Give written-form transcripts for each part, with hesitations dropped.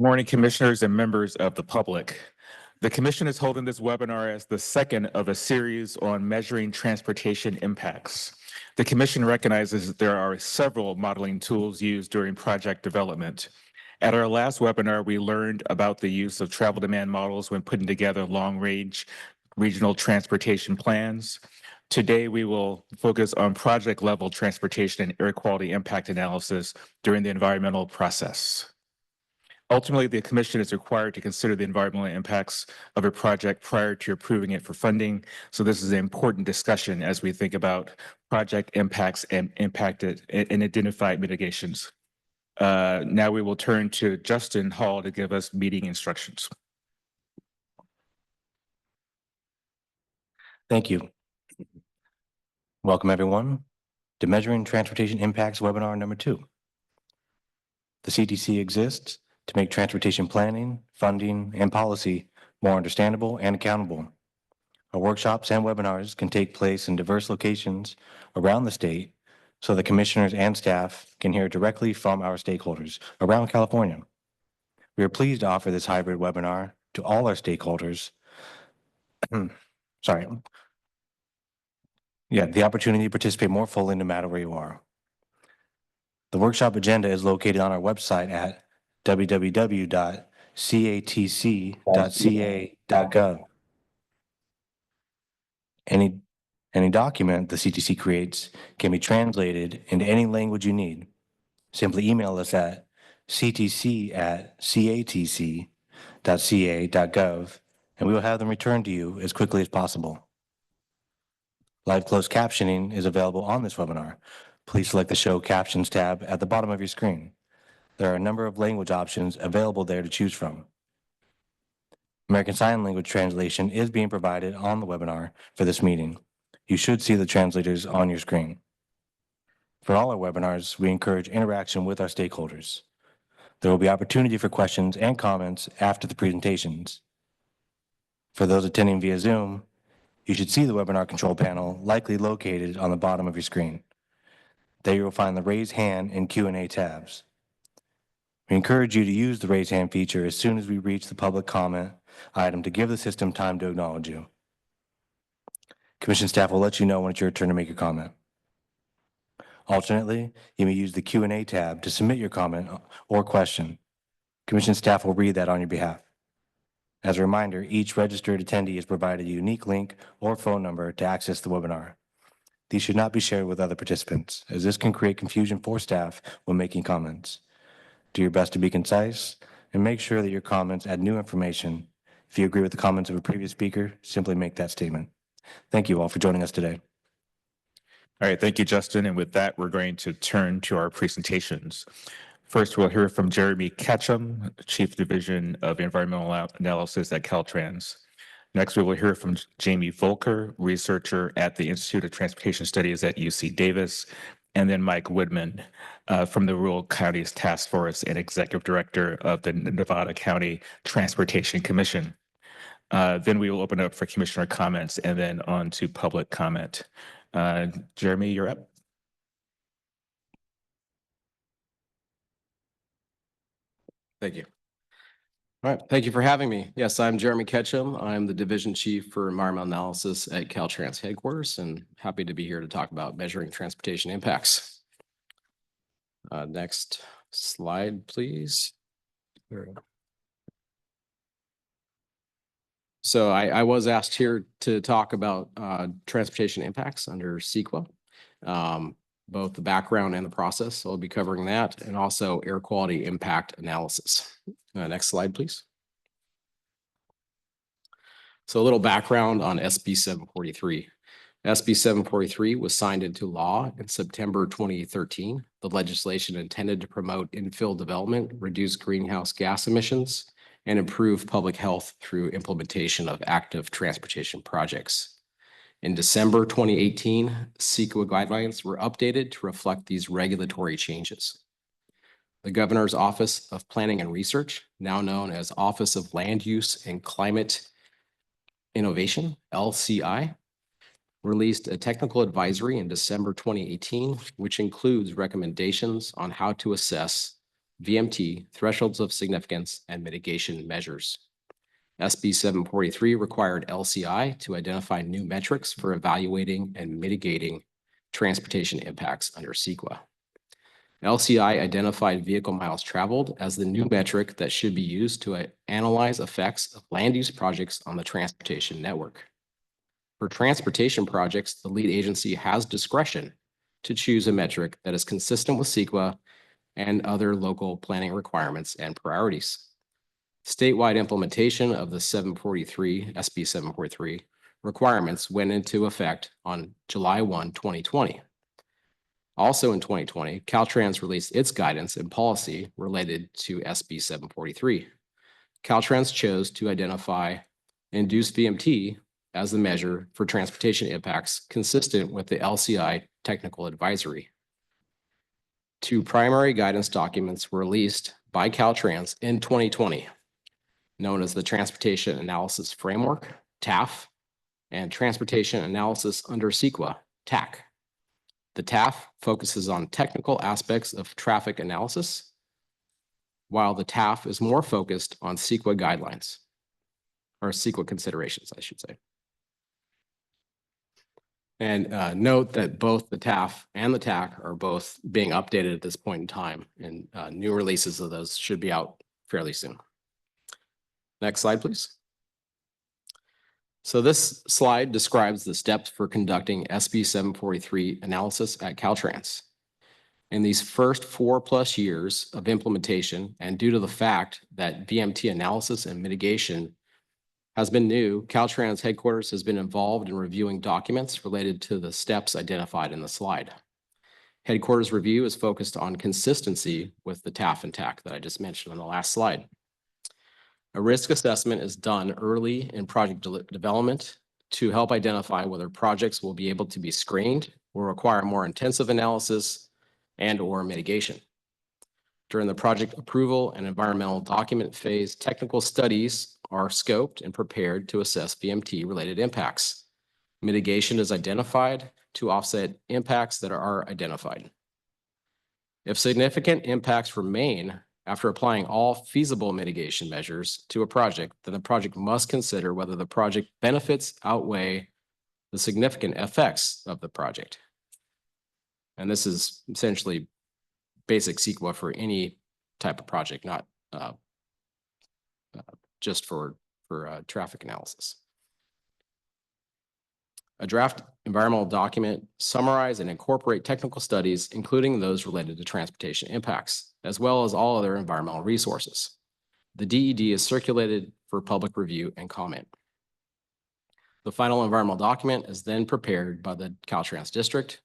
Morning, commissioners and members of the public. The commission is holding this webinar as the second of a series on measuring transportation impacts. The commission recognizes that there are several modeling tools used during project development. At our last webinar, we learned about the use of travel demand models when putting together long-range regional transportation plans. Today, we will focus on project-level transportation and air quality impact analysis during the environmental process. Ultimately, the commission is required to consider the environmental impacts of a project prior to approving it for funding. So this is an important discussion as we think about project impacts and impacted and identified mitigations. Now we will turn to Justin Hall to give us meeting instructions. Thank you. Welcome everyone to Measuring Transportation Impacts webinar number 2. The CTC exists to make transportation planning, funding, and policy more understandable and accountable. Our workshops and webinars can take place in diverse locations around the state so the commissioners and staff can hear directly from our stakeholders around California. We are pleased to offer this hybrid webinar to all our stakeholders. The opportunity to participate more fully no matter where you are. The workshop agenda is located on our website at www.catc.ca.gov. Any document the CTC creates can be translated into any language you need. Simply email us at ctc@catc.ca.gov and we will have them returned to you as quickly as possible. Live closed captioning is available on this webinar. Please select the Show Captions tab at the bottom of your screen. There are a number of language options available there to choose from. American Sign Language translation is being provided on the webinar for this meeting. You should see the translators on your screen. For all our webinars, we encourage interaction with our stakeholders. There will be opportunity for questions and comments after the presentations. For those attending via Zoom, you should see the webinar control panel likely located on the bottom of your screen. There you will find the Raise Hand and Q&A tabs. We encourage you to use the raise hand feature as soon as we reach the public comment item to give the system time to acknowledge you. Commission staff will let you know when it's your turn to make your comment. Alternately, you may use the Q&A tab to submit your comment or question. Commission staff will read that on your behalf. As a reminder, each registered attendee is provided a unique link or phone number to access the webinar. These should not be shared with other participants, as this can create confusion for staff when making comments. Do your best to be concise and make sure that your comments add new information. If you agree with the comments of a previous speaker, simply make that statement. Thank you all for joining us today. All right, thank you, Justin. And with that, we're going to turn to our presentations. First, we'll hear from Jeremy Ketchum, Chief Division of Environmental Analysis at Caltrans. Next, we will hear from Jamie Volker, researcher at the Institute of Transportation Studies at UC Davis, and then Mike Woodman from the Rural Counties Task Force and Executive Director of the Nevada County Transportation Commission. Then we will open up for commissioner comments and then on to public comment. Jeremy, you're up. Thank you. All right, thank you for having me. Yes, I'm Jeremy Ketchum. I'm the Division Chief for Environmental Analysis at Caltrans headquarters and happy to be here to talk about measuring transportation impacts. Next slide, please. There we go. So I was asked here to talk about transportation impacts under CEQA, both the background and the process. So I'll be covering that and also air quality impact analysis. Next slide, please. So a little background on SB 743. SB 743 was signed into law in September 2013. The legislation intended to promote infill development, reduce greenhouse gas emissions, and improve public health through implementation of active transportation projects. In December 2018, CEQA guidelines were updated to reflect these regulatory changes. The Governor's Office of Planning and Research, now known as Office of Land Use and Climate Innovation, LCI, released a technical advisory in December 2018, which includes recommendations on how to assess VMT, thresholds of significance, and mitigation measures. SB 743 required LCI to identify new metrics for evaluating and mitigating transportation impacts under CEQA. LCI identified vehicle miles traveled as the new metric that should be used to analyze effects of land use projects on the transportation network. For transportation projects, the lead agency has discretion to choose a metric that is consistent with CEQA and other local planning requirements and priorities. Statewide implementation of the SB 743 requirements went into effect on July 1, 2020. Also in 2020, Caltrans released its guidance and policy related to SB 743. Caltrans chose to identify induced VMT as the measure for transportation impacts consistent with the LCI technical advisory. Two primary guidance documents were released by Caltrans in 2020, known as the Transportation Analysis Framework, TAF, and Transportation Analysis under CEQA, TAC. The TAF focuses on technical aspects of traffic analysis, while the TAF is more focused on CEQA guidelines, or CEQA considerations, I should say. And note that both the TAF and the TAC are both being updated at this point in time, and new releases of those should be out fairly soon. Next slide, please. So this slide describes the steps for conducting SB 743 analysis at Caltrans. In these first 4+ years of implementation, and due to the fact that VMT analysis and mitigation has been new, Caltrans headquarters has been involved in reviewing documents related to the steps identified in the slide. Headquarters review is focused on consistency with the TAF and TAC that I just mentioned on the last slide. A risk assessment is done early in project development to help identify whether projects will be able to be screened or require more intensive analysis and/or mitigation. During the project approval and environmental document phase, technical studies are scoped and prepared to assess VMT-related impacts. Mitigation is identified to offset impacts that are identified. If significant impacts remain after applying all feasible mitigation measures to a project, then the project must consider whether the project benefits outweigh the significant effects of the project. And this is essentially basic CEQA for any type of project, not just for traffic analysis. A draft environmental document summarize and incorporate technical studies, including those related to transportation impacts, as well as all other environmental resources. The DED is circulated for public review and comment. The final environmental document is then prepared by the Caltrans district.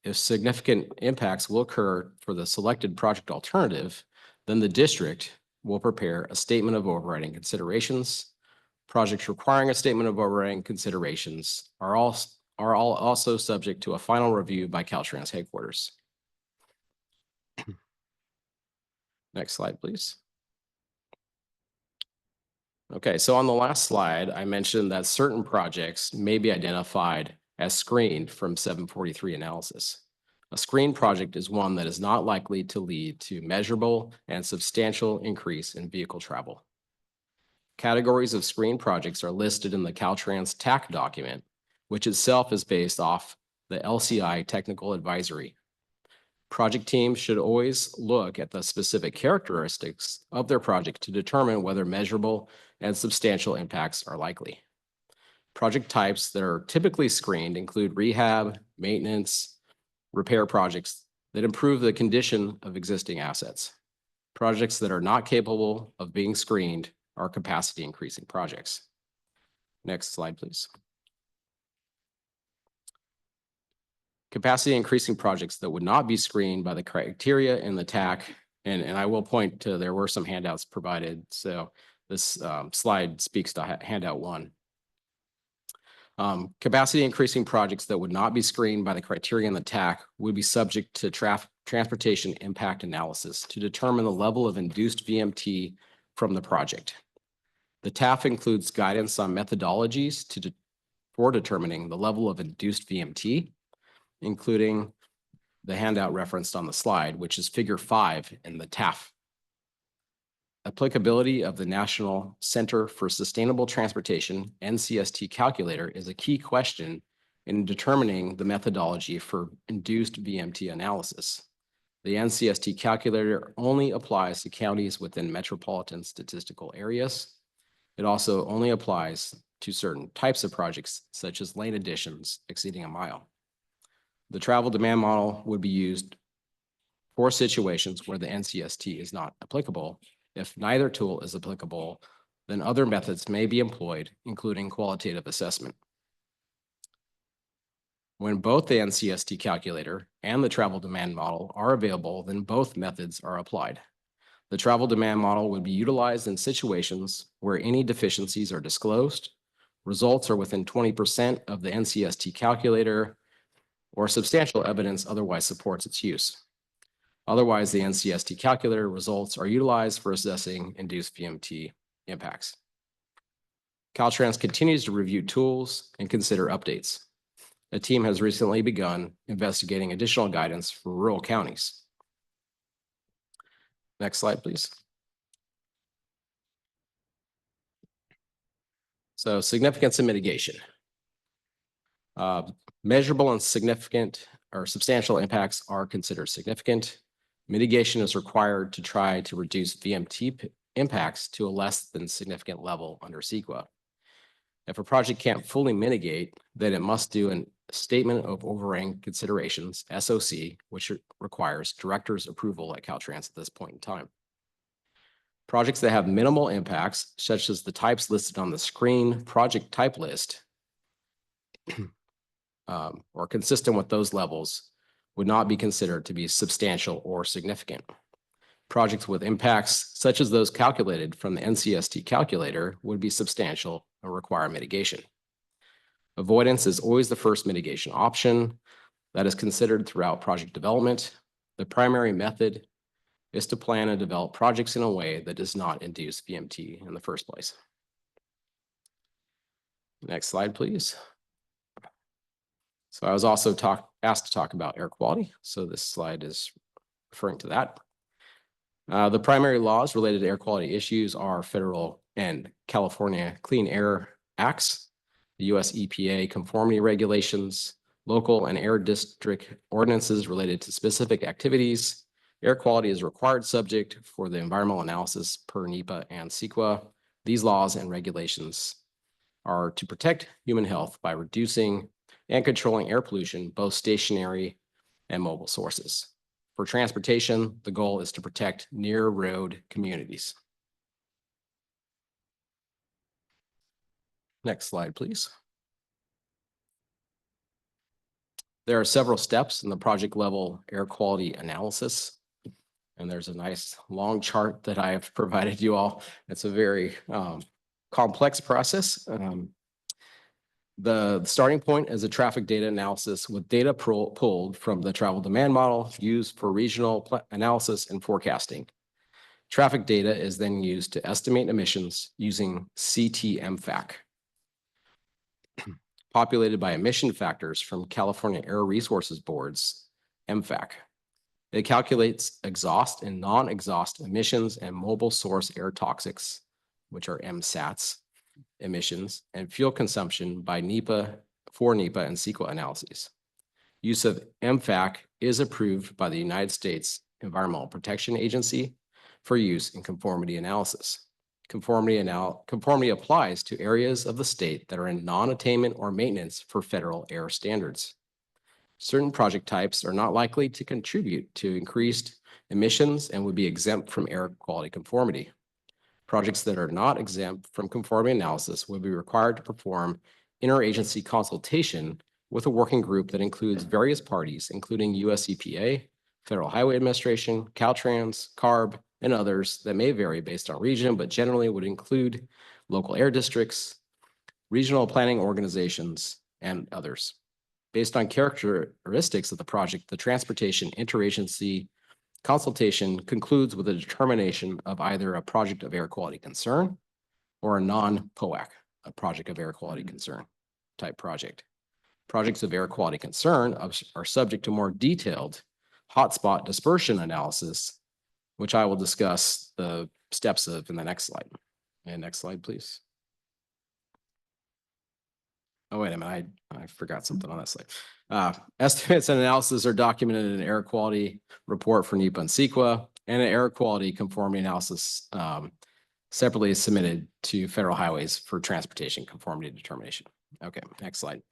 If significant impacts will occur for the selected project alternative, then the district will prepare a statement of overriding considerations. Projects requiring a statement of overriding considerations are all also subject to a final review by Caltrans headquarters. Next slide, please. Okay, so on the last slide, I mentioned that certain projects may be identified as screened from 743 analysis. A screened project is one that is not likely to lead to measurable and substantial increase in vehicle travel. Categories of screened projects are listed in the Caltrans TAC document, which itself is based off the LCI technical advisory. Project teams should always look at the specific characteristics of their project to determine whether measurable and substantial impacts are likely. Project types that are typically screened include rehab, maintenance, repair projects that improve the condition of existing assets. Projects that are not capable of being screened are capacity increasing projects. Next slide, please. Capacity increasing projects that would not be screened by the criteria in the TAC, and I will point to, there were some handouts provided. So this slide speaks to handout 1. Capacity increasing projects that would not be screened by the criteria in the TAC would be subject to transportation impact analysis to determine the level of induced VMT from the project. The TAF includes guidance on methodologies for determining the level of induced VMT, including the handout referenced on the slide, which is figure 5 in the TAF applicability of the National Center for Sustainable Transportation, NCST calculator, is a key question in determining the methodology for induced VMT analysis. The NCST calculator only applies to counties within metropolitan statistical areas. It also only applies to certain types of projects, such as lane additions exceeding a mile. The travel demand model would be used for situations where the NCST is not applicable. If neither tool is applicable, then other methods may be employed, including qualitative assessment. When both the NCST calculator and the travel demand model are available, then both methods are applied. The travel demand model would be utilized in situations where any deficiencies are disclosed, results are within 20% of the NCST calculator, or substantial evidence otherwise supports its use. Otherwise, the NCST calculator results are utilized for assessing induced VMT impacts. Caltrans continues to review tools and consider updates. A team has recently begun investigating additional guidance for rural counties. Next slide, please. So significance and mitigation. Measurable and significant or substantial impacts are considered significant. Mitigation is required to try to reduce VMT impacts to a less than significant level under CEQA. If a project can't fully mitigate, then it must do a Statement of Overriding Considerations, SOC, which requires director's approval at Caltrans at this point in time. Projects that have minimal impacts, such as the types listed on the screen project type list, or consistent with those levels, would not be considered to be substantial or significant. Projects with impacts such as those calculated from the NCST calculator would be substantial and require mitigation. Avoidance is always the first mitigation option that is considered throughout project development. The primary method is to plan and develop projects in a way that does not induce VMT in the first place. Next slide, please. So I was also asked to talk about air quality. So this slide is referring to that. The primary laws related to air quality issues are federal and California Clean Air Acts, the US EPA conformity regulations, local and air district ordinances related to specific activities. Air quality is a required subject for the environmental analysis per NEPA and CEQA. These laws and regulations are to protect human health by reducing and controlling air pollution, both stationary and mobile sources. For transportation, the goal is to protect near road communities. Next slide, please. There are several steps in the project level air quality analysis. And there's a nice long chart that I have provided you all. It's a very complex process. The starting point is a traffic data analysis with data pulled from the travel demand model used for regional analysis and forecasting. Traffic data is then used to estimate emissions using CT-MFAC, populated by emission factors from California Air Resources Board's MFAC. It calculates exhaust and non-exhaust emissions and mobile source air toxics, which are MSATs, emissions, and fuel consumption by NEPA, for NEPA and CEQA analyses. Use of MFAC is approved by the United States Environmental Protection Agency for use in conformity analysis. Conformity applies to areas of the state that are in non-attainment or maintenance for federal air standards. Certain project types are not likely to contribute to increased emissions and would be exempt from air quality conformity. Projects that are not exempt from conformity analysis will be required to perform interagency consultation with a working group that includes various parties, including US EPA, Federal Highway Administration, Caltrans, CARB, and others that may vary based on region, but generally would include local air districts, regional planning organizations, and others. Based on characteristics of the project, the transportation interagency consultation concludes with a determination of either a project of air quality concern or a non-POAC, a project of air quality concern type project. Projects of air quality concern are subject to more detailed hotspot dispersion analysis, which I will discuss the steps of in the next slide. And next slide, please. Oh, wait a minute, I forgot something on that slide. Estimates and analysis are documented in an air quality report for NEPA and CEQA, and an air quality conformity analysis separately is submitted to Federal Highways for transportation conformity determination. Okay, next slide.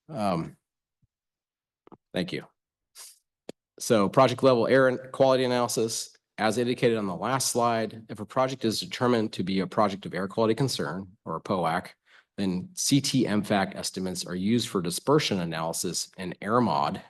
Thank you. So project level air quality analysis, as indicated on the last slide, if a project is determined to be a project of air quality concern or a POAC, then CT-MFAC estimates are used for dispersion analysis and air mod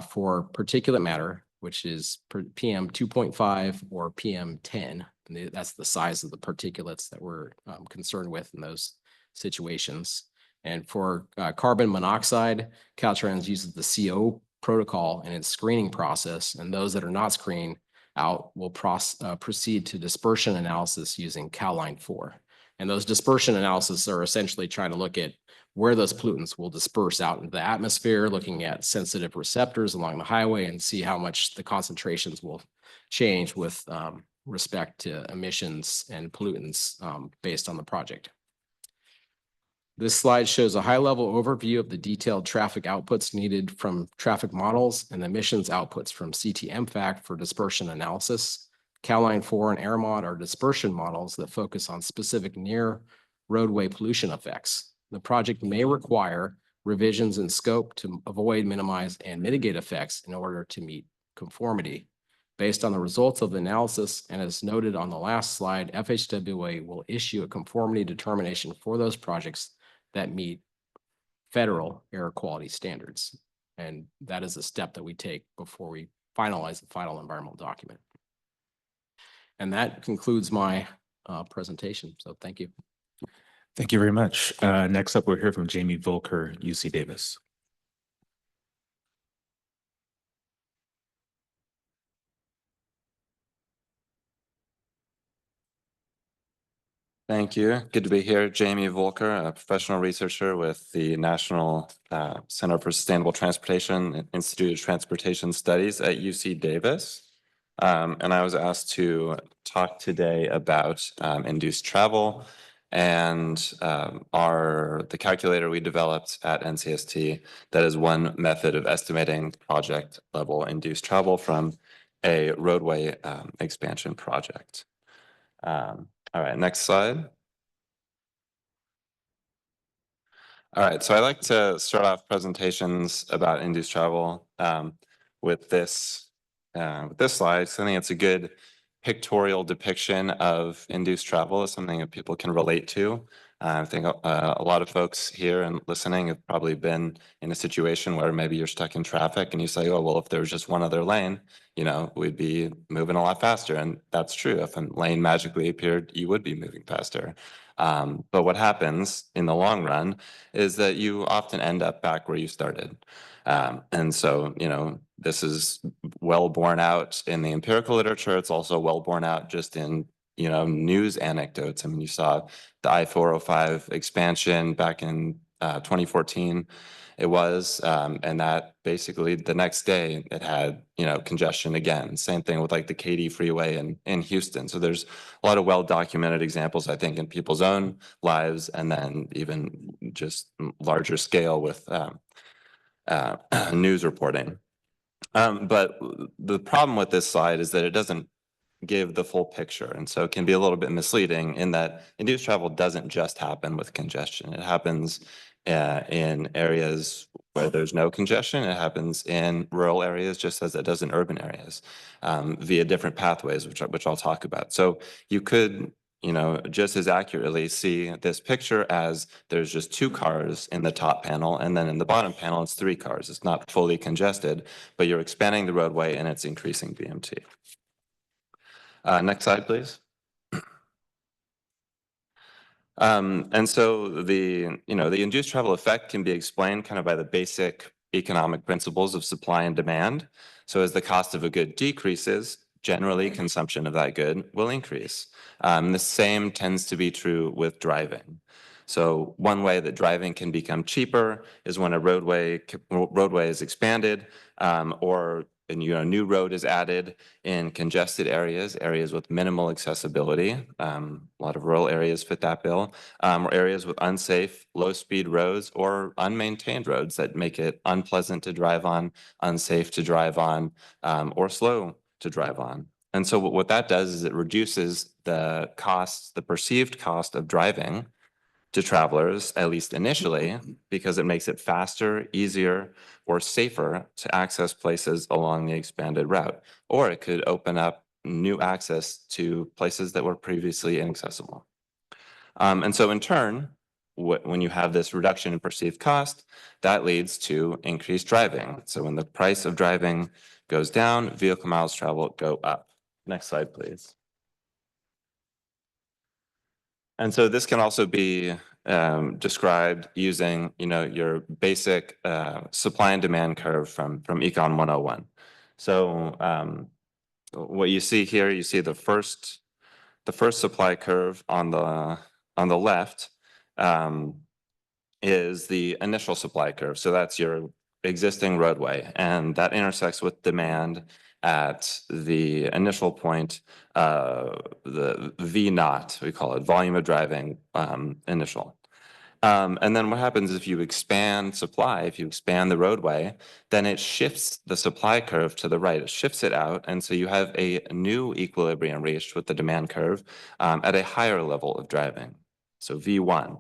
for particulate matter, which is PM 2.5 or PM 10. And that's the size of the particulates that we're concerned with in those situations. And for carbon monoxide, Caltrans uses the CO protocol in its screening process, and those that are not screened out will proceed to dispersion analysis using CalLine 4. And those dispersion analysis are essentially trying to look at where those pollutants will disperse out into the atmosphere, looking at sensitive receptors along the highway and see how much the concentrations will change with respect to emissions and pollutants based on the project. This slide shows a high-level overview of the detailed traffic outputs needed from traffic models and emissions outputs from CT-MFAC for dispersion analysis. CalLine 4 and AirMod are dispersion models that focus on specific near roadway pollution effects. The project may require revisions in scope to avoid, minimize, and mitigate effects in order to meet conformity. Based on the results of the analysis, and as noted on the last slide, FHWA will issue a conformity determination for those projects that meet federal air quality standards. And that is a step that we take before we finalize the final environmental document. And that concludes my presentation. So thank you. Thank you very much. Next up, we'll hear from Jamie Volker, UC Davis. Thank you. Good to be here. Jamie Volker, a professional researcher with the National Center for Sustainable Transportation and Institute of Transportation Studies at UC Davis. And I was asked to talk today about induced travel and the calculator we developed at NCST. That is one method of estimating project level induced travel from a roadway expansion project. All right, next slide. All right, so I like to start off presentations about induced travel with this slide. So I think it's a good pictorial depiction of induced travel. Is something that people can relate to. I think a lot of folks here and listening have probably been in a situation where maybe you're stuck in traffic and you say, oh, well, if there was just one other lane, you know, we'd be moving a lot faster. And that's true. If a lane magically appeared, you would be moving faster. But what happens in the long run is that you often end up back where you started. And so, you know, this is well borne out in the empirical literature. It's also well borne out just in, you know, news anecdotes. I mean, you saw the I-405 expansion back in 2014. It was, and that basically the next day it had, you know, congestion again. Same thing with like the Katy Freeway in Houston. So there's a lot of well-documented examples, I think, in people's own lives, and then even just larger scale with news reporting. But the problem with this slide is that it doesn't give the full picture. And so it can be a little bit misleading in that induced travel doesn't just happen with congestion. It happens in areas where there's no congestion. It happens in rural areas just as it does in urban areas via different pathways, which I'll talk about. So you could, you know, just as accurately see this picture as there's just 2 cars in the top panel, and then in the bottom panel, it's 3 cars. It's not fully congested, but you're expanding the roadway and it's increasing VMT. Next slide, please. And so the induced travel effect can be explained kind of by the basic economic principles of supply and demand. So as the cost of a good decreases, generally consumption of that good will increase. The same tends to be true with driving. So one way that driving can become cheaper is when a roadway is expanded or new road is added in congested areas, areas with minimal accessibility. A lot of rural areas fit that bill, or areas with unsafe, low-speed roads or unmaintained roads that make it unpleasant to drive on, unsafe to drive on, or slow to drive on. And so what that does is it reduces the costs, the perceived cost of driving to travelers, at least initially, because it makes it faster, easier, or safer to access places along the expanded route. Or it could open up new access to places that were previously inaccessible. And so in turn, when you have this reduction in perceived cost, that leads to increased driving. So when the price of driving goes down, vehicle miles traveled go up. Next slide, please. And so this can also be described using, your basic supply and demand curve from Econ 101. So what you see here, you see the first supply curve on the left is the initial supply curve. So that's your existing roadway, and that intersects with demand at the initial point, the V naught, we call it, volume of driving initial. And then what happens if you expand supply, if you expand the roadway, then it shifts the supply curve to the right. It shifts it out. And so you have a new equilibrium reached with the demand curve at a higher level of driving. So V1.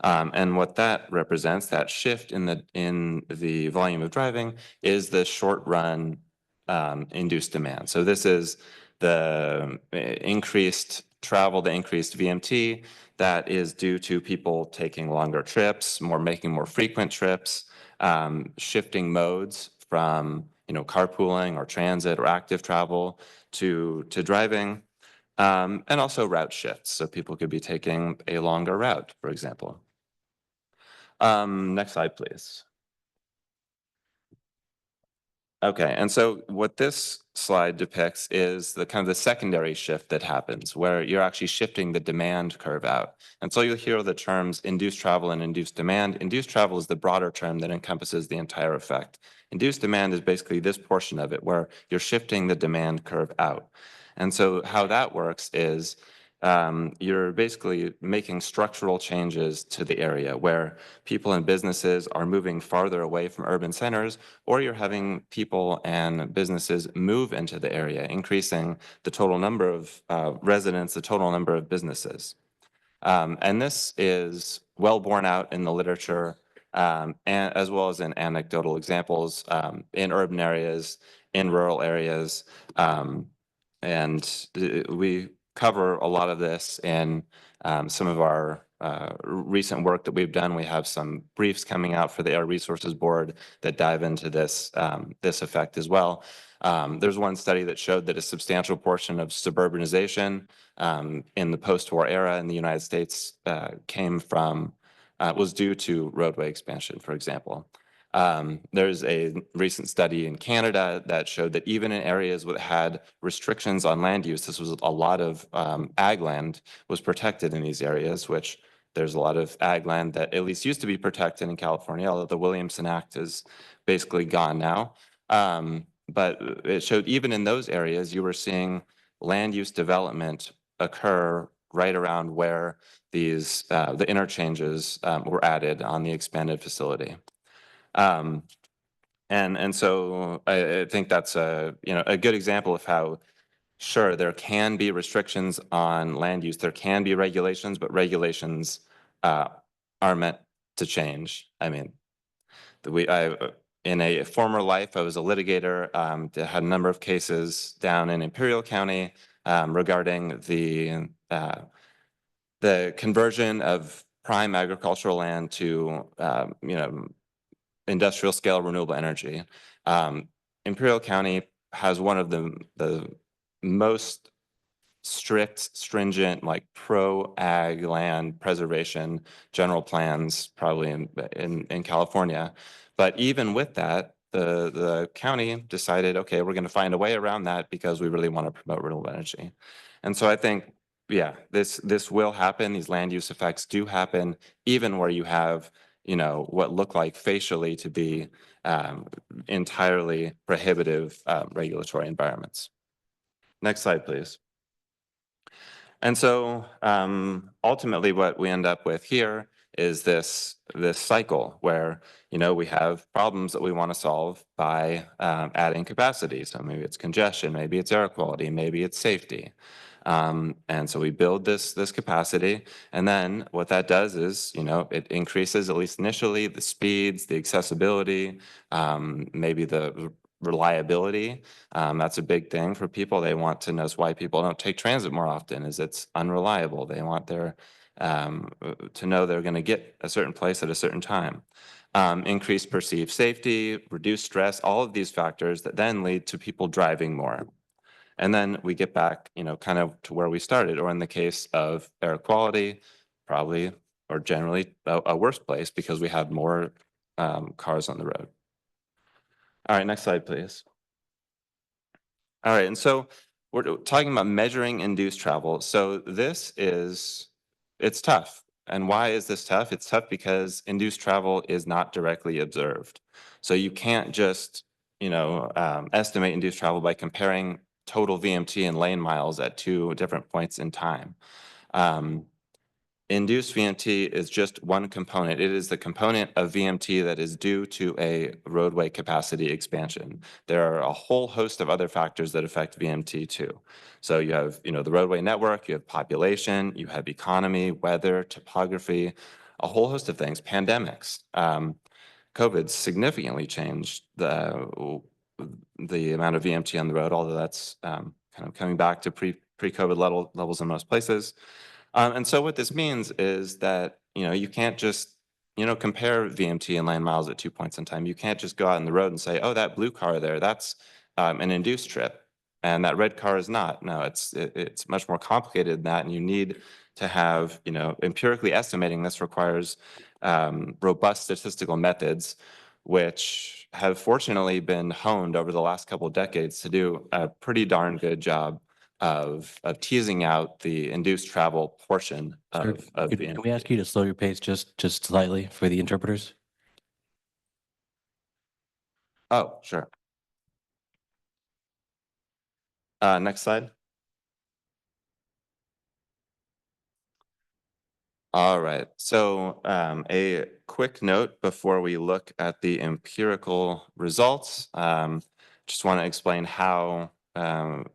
And what that represents, that shift in the volume of driving, is the short run induced demand. So this is the increased travel, the increased VMT that is due to people taking longer trips, making more frequent trips, shifting modes from carpooling or transit or active travel to driving, and also route shifts. So people could be taking a longer route, for example. Next slide, please. Okay, and so what this slide depicts is the kind of the secondary shift that happens, where you're actually shifting the demand curve out. And so you'll hear the terms induced travel and induced demand. Induced travel is the broader term that encompasses the entire effect. Induced demand is basically this portion of it, where you're shifting the demand curve out. And so how that works is you're basically making structural changes to the area where people and businesses are moving farther away from urban centers, or you're having people and businesses move into the area, increasing the total number of residents, the total number of businesses. And this is well borne out in the literature, and as well as in anecdotal examples in urban areas, in rural areas. And we cover a lot of this in some of our recent work that we've done. We have some briefs coming out for the Air Resources Board that dive into this effect as well. There's one study that showed that a substantial portion of suburbanization in the post-war era in the United States was due to roadway expansion, for example. There's a recent study in Canada that showed that even in areas that had restrictions on land use, this was a lot of ag land was protected in these areas, which there's a lot of ag land that at least used to be protected in California, although the Williamson Act is basically gone now. But it showed even in those areas, you were seeing land use development occur right around where these the interchanges were added on the expanded facility. And so I think that's a good example of how, sure, there can be restrictions on land use, there can be regulations, but regulations are meant to change. I mean, in a former life, I was a litigator that had a number of cases down in Imperial County regarding the conversion of prime agricultural land to industrial scale renewable energy. Imperial County has one of the most strict, stringent, like pro-ag land preservation general plans probably in California. But even with that, the county decided, okay, we're going to find a way around that because we really want to promote renewable energy. And so I think, yeah, this will happen. These land use effects do happen even where you have what look like facially to be entirely prohibitive regulatory environments. Next slide, please. And so ultimately what we end up with here is this cycle where, we have problems that we want to solve by adding capacity. So maybe it's congestion, maybe it's air quality, maybe it's safety. And so we build this capacity, and then what that does is, it increases, at least initially, the speeds, the accessibility, maybe the reliability. That's a big thing for people. They want to know why people don't take transit more often, is it's unreliable. They want their to know they're going to get a certain place at a certain time. Increased perceived safety, reduced stress, all of these factors that then lead to people driving more. And then we get back, kind of to where we started, or in the case of air quality, probably or generally a worse place because we have more cars on the road. All right, next slide, please. All right, and so we're talking about measuring induced travel. So it's tough. And why is this tough? It's tough because induced travel is not directly observed. So you can't just, estimate induced travel by comparing total VMT and lane miles at two different points in time. Induced VMT is just one component. It is the component of VMT that is due to a roadway capacity expansion. There are a whole host of other factors that affect VMT too. So you have, the roadway network, you have population, you have economy, weather, topography, a whole host of things, pandemics. COVID significantly changed the amount of VMT on the road, although that's kind of coming back to pre-COVID levels in most places. And so what this means is that, you can't just, compare VMT and lane miles at 2 points in time. You can't just go out on the road and say, oh, that blue car there, that's an induced trip, and that red car is not. No, it's much more complicated than that, and you need to have, empirically estimating this requires robust statistical methods, which have fortunately been honed over the last couple of decades to do a pretty darn good job of teasing out the induced travel portion Sir, of the Can we ask you to slow your pace just slightly for the interpreters? Oh, sure. Next slide. All right, so a quick note before we look at the empirical results. Just want to explain how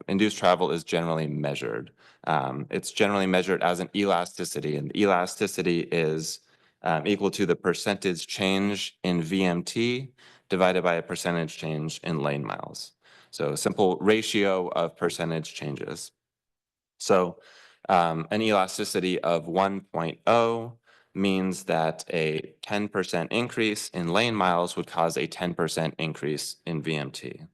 induced travel is generally measured. It's generally measured as an elasticity, and elasticity is equal to the percentage change in VMT divided by a percentage change in lane miles. So a simple ratio of percentage changes. So an elasticity of 1.0 means that a 10% increase in lane miles would cause a 10% increase in VMT.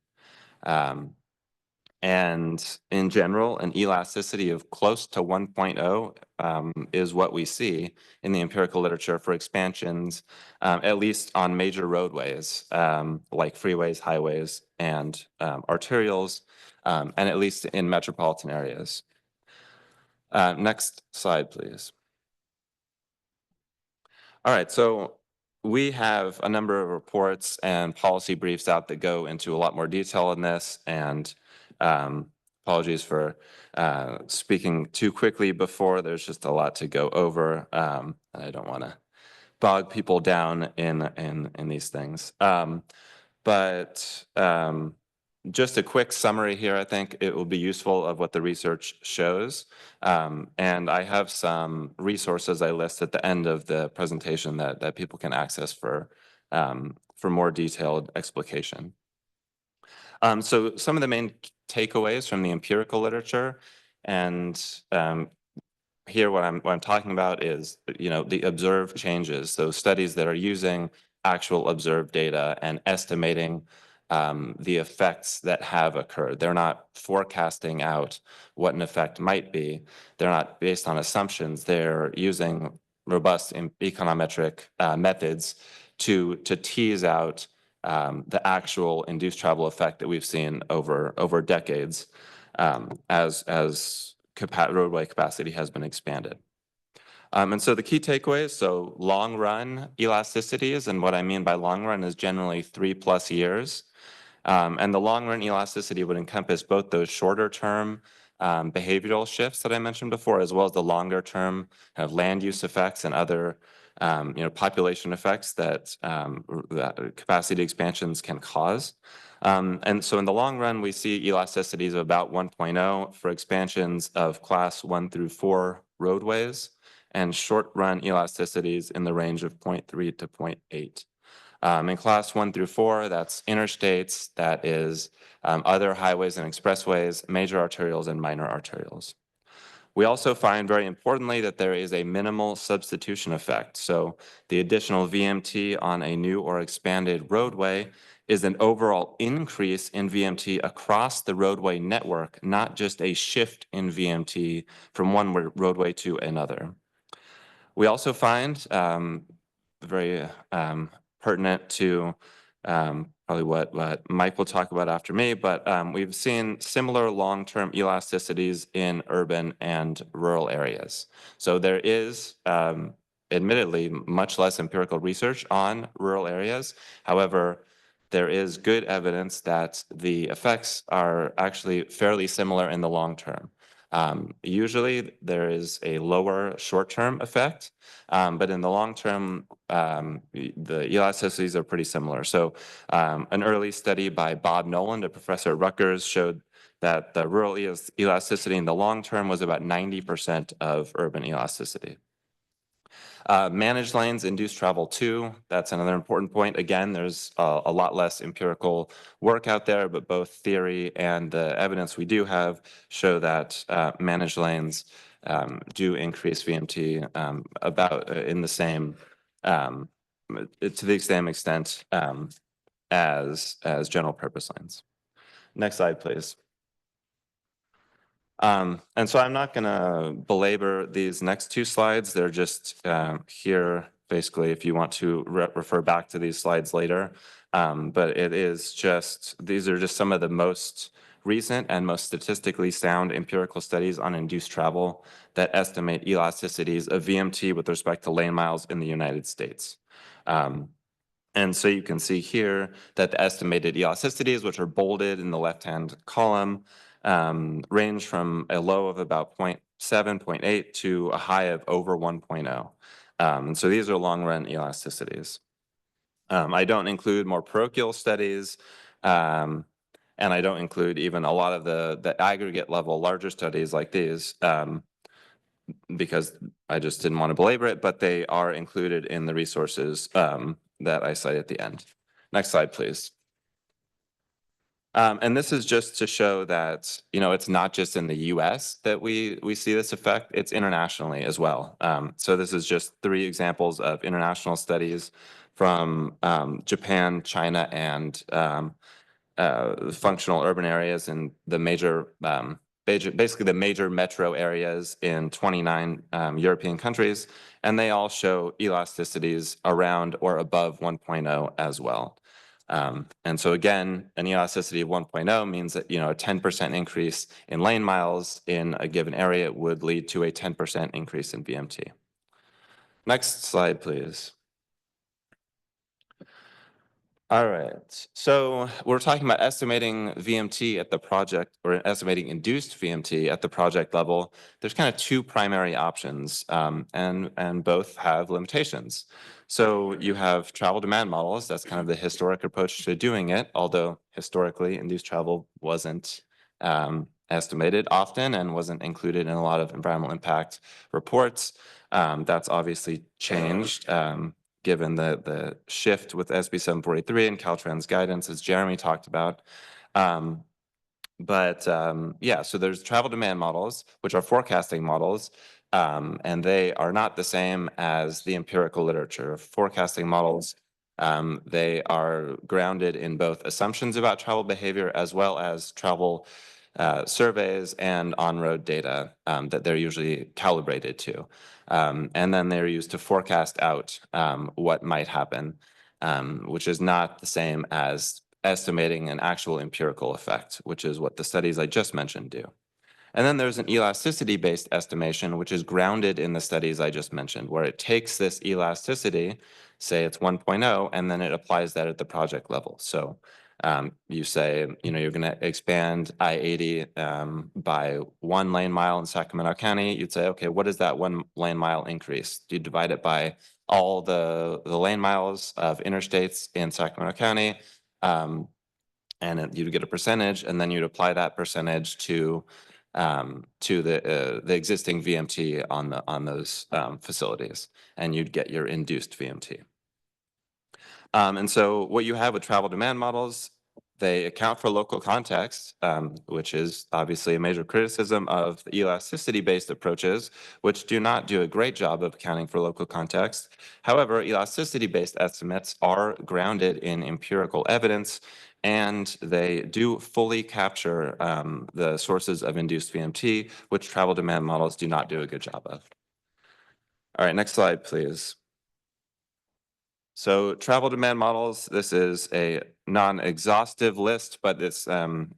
And in general, an elasticity of close to 1.0 is what we see in the empirical literature for expansions, at least on major roadways, like freeways, highways, and arterials, and at least in metropolitan areas. Next slide, please. All right, so we have a number of reports and policy briefs out that go into a lot more detail on this, and apologies for speaking too quickly before. There's just a lot to go over, and I don't want to bog people down in these things. But just a quick summary here, I think it will be useful of what the research shows. And I have some resources I list at the end of the presentation that people can access for more detailed explication. So some of the main takeaways from the empirical literature, and here what I'm talking about is, the observed changes. So studies that are using actual observed data and estimating the effects that have occurred. They're not forecasting out what an effect might be. They're not based on assumptions. They're using robust econometric methods to tease out the actual induced travel effect that we've seen over decades as roadway capacity has been expanded. And so the key takeaways, so long run elasticities, and what I mean by long run is generally 3+ years. And the long run elasticity would encompass both those shorter term behavioral shifts that I mentioned before, as well as the longer term kind of land use effects and other population effects that capacity expansions can cause. And so in the long run, we see elasticities of about 1.0 for expansions of class 1 through 4 roadways, and short run elasticities in the range of 0.3 to 0.8. In class 1 through 4, that's interstates, that is other highways and expressways, major arterials and minor arterials. We also find, very importantly, that there is a minimal substitution effect. So the additional VMT on a new or expanded roadway is an overall increase in VMT across the roadway network, not just a shift in VMT from one roadway to another. We also find very pertinent to probably what Mike will talk about after me, but we've seen similar long-term elasticities in urban and rural areas. So there is admittedly much less empirical research on rural areas. However, there is good evidence that the effects are actually fairly similar in the long term. Usually there is a lower short-term effect, but in the long term, the elasticities are pretty similar. So an early study by Bob Noland, a professor at Rutgers, showed that the rural elasticity in the long term was about 90% of urban elasticity. Managed lanes induce travel too. That's another important point. Again, there's a lot less empirical work out there, but both theory and the evidence we do have show that managed lanes do increase VMT about in the same, to the same extent as general purpose lanes. Next slide, please. And so I'm not going to belabor these next two slides. They're just here, basically, if you want to refer back to these slides later. But it is just, these are just some of the most recent and most statistically sound empirical studies on induced travel that estimate elasticities of VMT with respect to lane miles in the United States. And so you can see here that the estimated elasticities, which are bolded in the left-hand column, range from a low of about 0.7, 0.8 to a high of over 1.0. And so these are long-run elasticities. I don't include more parochial studies, and I don't include even a lot of the aggregate level larger studies like these, because I just didn't want to belabor it, but they are included in the resources that I cite at the end. Next slide, please. And this is just to show that, it's not just in the US that we see this effect, it's internationally as well. So this is just 3 examples of international studies from Japan, China, and functional urban areas in the major, basically the major metro areas in 29 European countries, and they all show elasticities around or above 1.0 as well. And so again, an elasticity of 1.0 means that, a 10% increase in lane miles in a given area would lead to a 10% increase in VMT. Next slide, please. All right, so we're talking about estimating VMT at the project, or estimating induced VMT at the project level. There's kind of 2 primary options, and both have limitations. So you have travel demand models. That's kind of the historic approach to doing it, although historically induced travel wasn't estimated often and wasn't included in a lot of environmental impact reports. That's obviously changed. Given the shift with SB 743 and Caltrans guidance, as Jeremy talked about. Yeah, so there's travel demand models, which are forecasting models, and they are not the same as the empirical literature. Forecasting models, they are grounded in both assumptions about travel behavior as well as travel surveys and on-road data that they're usually calibrated to. And then they're used to forecast out what might happen, which is not the same as estimating an actual empirical effect, which is what the studies I just mentioned do. And then there's an elasticity-based estimation, which is grounded in the studies I just mentioned, where it takes this elasticity, say it's 1.0, and then it applies that at the project level. So you say, you're going to expand I-80 by 1 lane mile in Sacramento County. You'd say, okay, what is that 1 lane mile increase? You divide it by all the lane miles of interstates in Sacramento County, and you'd get a percentage, and then you'd apply that percentage to the existing VMT on those facilities, and you'd get your induced VMT. And so what you have with travel demand models, they account for local context, which is obviously a major criticism of the elasticity-based approaches, which do not do a great job of accounting for local context. However, elasticity-based estimates are grounded in empirical evidence, and they do fully capture the sources of induced VMT, which travel demand models do not do a good job of. All right, next slide, please. So travel demand models, this is a non-exhaustive list, but this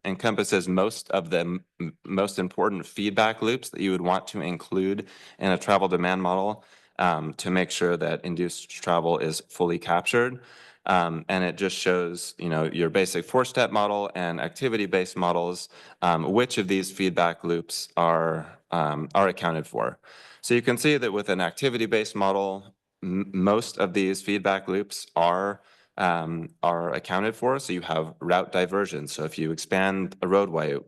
encompasses most of the most important feedback loops that you would want to include in a travel demand model to make sure that induced travel is fully captured. And it just shows, your basic 4-step model and activity-based models, which of these feedback loops are accounted for. So you can see that with an activity-based model, most of these feedback loops are accounted for. So you have route diversion. So if you expand a roadway,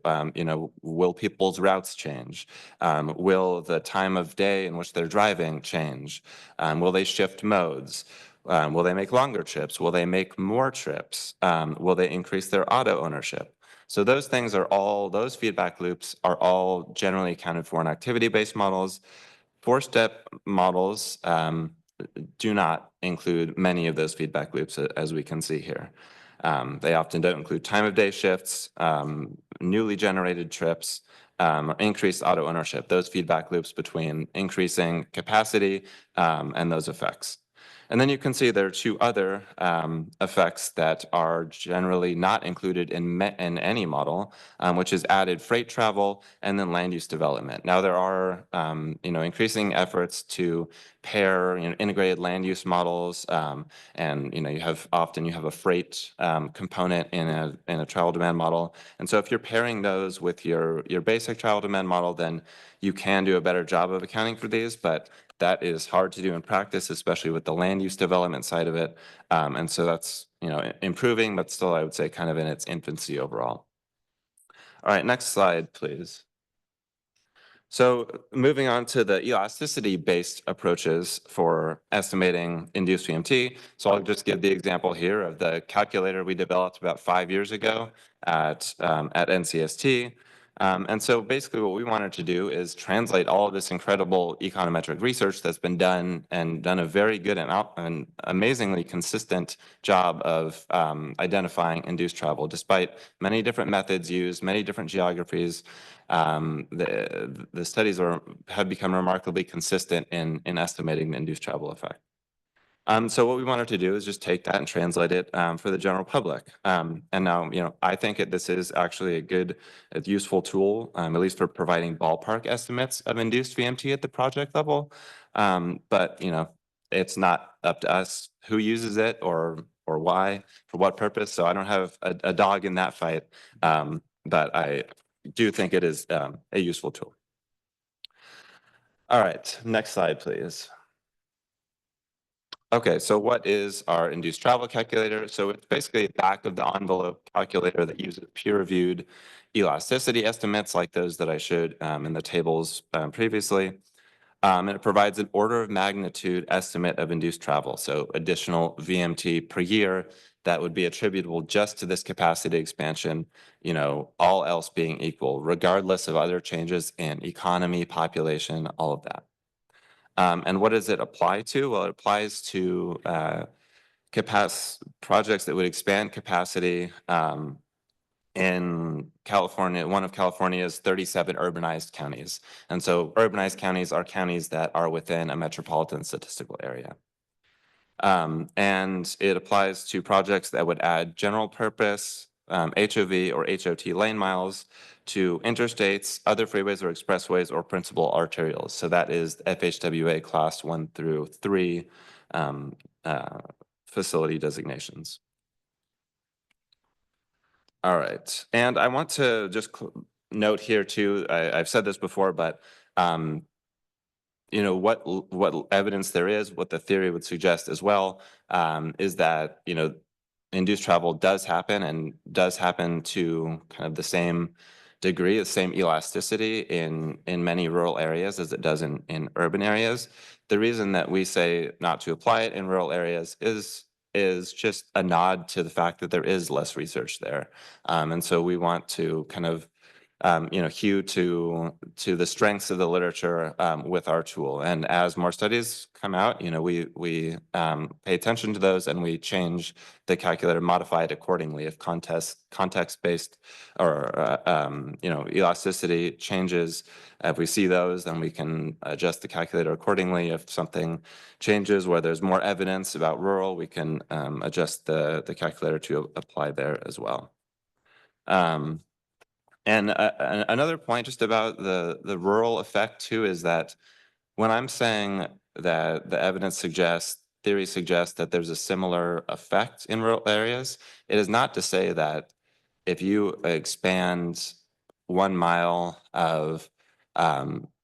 will people's routes change? Will the time of day in which they're driving change? Will they shift modes? Will they make longer trips? Will they make more trips? Will they increase their auto ownership? So those feedback loops are all generally accounted for in activity-based models. 4-step models do not include many of those feedback loops, as we can see here. They often don't include time of day shifts, newly generated trips, increased auto ownership, those feedback loops between increasing capacity and those effects. And then you can see there are 2 other effects that are generally not included in any model, which is added freight travel and then land use development. Now there are increasing efforts to pair integrated land use models, and you have a freight component in a travel demand model. And so if you're pairing those with your basic travel demand model, then you can do a better job of accounting for these, but that is hard to do in practice, especially with the land use development side of it. And so that's, improving, but still, I would say kind of in its infancy overall. All right, next slide, please. So moving on to the elasticity-based approaches for estimating induced VMT. So I'll just give the example here of the calculator we developed about 5 years ago at NCST. And so basically what we wanted to do is translate all of this incredible econometric research that's been done and done a very good and amazingly consistent job of identifying induced travel, despite many different methods used, many different geographies. The studies have become remarkably consistent in estimating the induced travel effect. So what we wanted to do is just take that and translate it for the general public. And now, I think this is actually a useful tool, at least for providing ballpark estimates of induced VMT at the project level. But it's not up to us who uses it or why, for what purpose. So I don't have a dog in that fight, but I do think it is a useful tool. All right, next slide, please. Okay, so what is our induced travel calculator? So it's basically a back of the envelope calculator that uses peer-reviewed elasticity estimates like those that I showed in the tables previously. And it provides an order of magnitude estimate of induced travel, so additional VMT per year that would be attributable just to this capacity expansion, all else being equal, regardless of other changes in economy, population, all of that. And what does it apply to? Well, it applies to projects that would expand capacity in California, one of California's 37 urbanized counties. And so urbanized counties are counties that are within a metropolitan statistical area. And it applies to projects that would add general purpose, HOV or HOT lane miles to interstates, other freeways or expressways, or principal arterials. So that is FHWA class 1 through 3 facility designations. All right, and I want to just note here too, I've said this before, but you know, what evidence there is, what the theory would suggest as well, is that, you know, induced travel does happen and does happen to kind of the same degree, the same elasticity in many rural areas as it does in urban areas. The reason that we say not to apply it in rural areas is just a nod to the fact that there is less research there. And so we want to kind of you know, hew to the strengths of the literature with our tool. And as more studies come out, you know, we pay attention to those and we change the calculator, modify it accordingly. If context-based or you know, elasticity changes, if we see those, then we can adjust the calculator accordingly. If something changes where there's more evidence about rural, we can adjust the calculator to apply there as well. And another point just about the rural effect too is that when I'm saying that the evidence theory suggests that there's a similar effect in rural areas, it is not to say that if you expand 1 mile of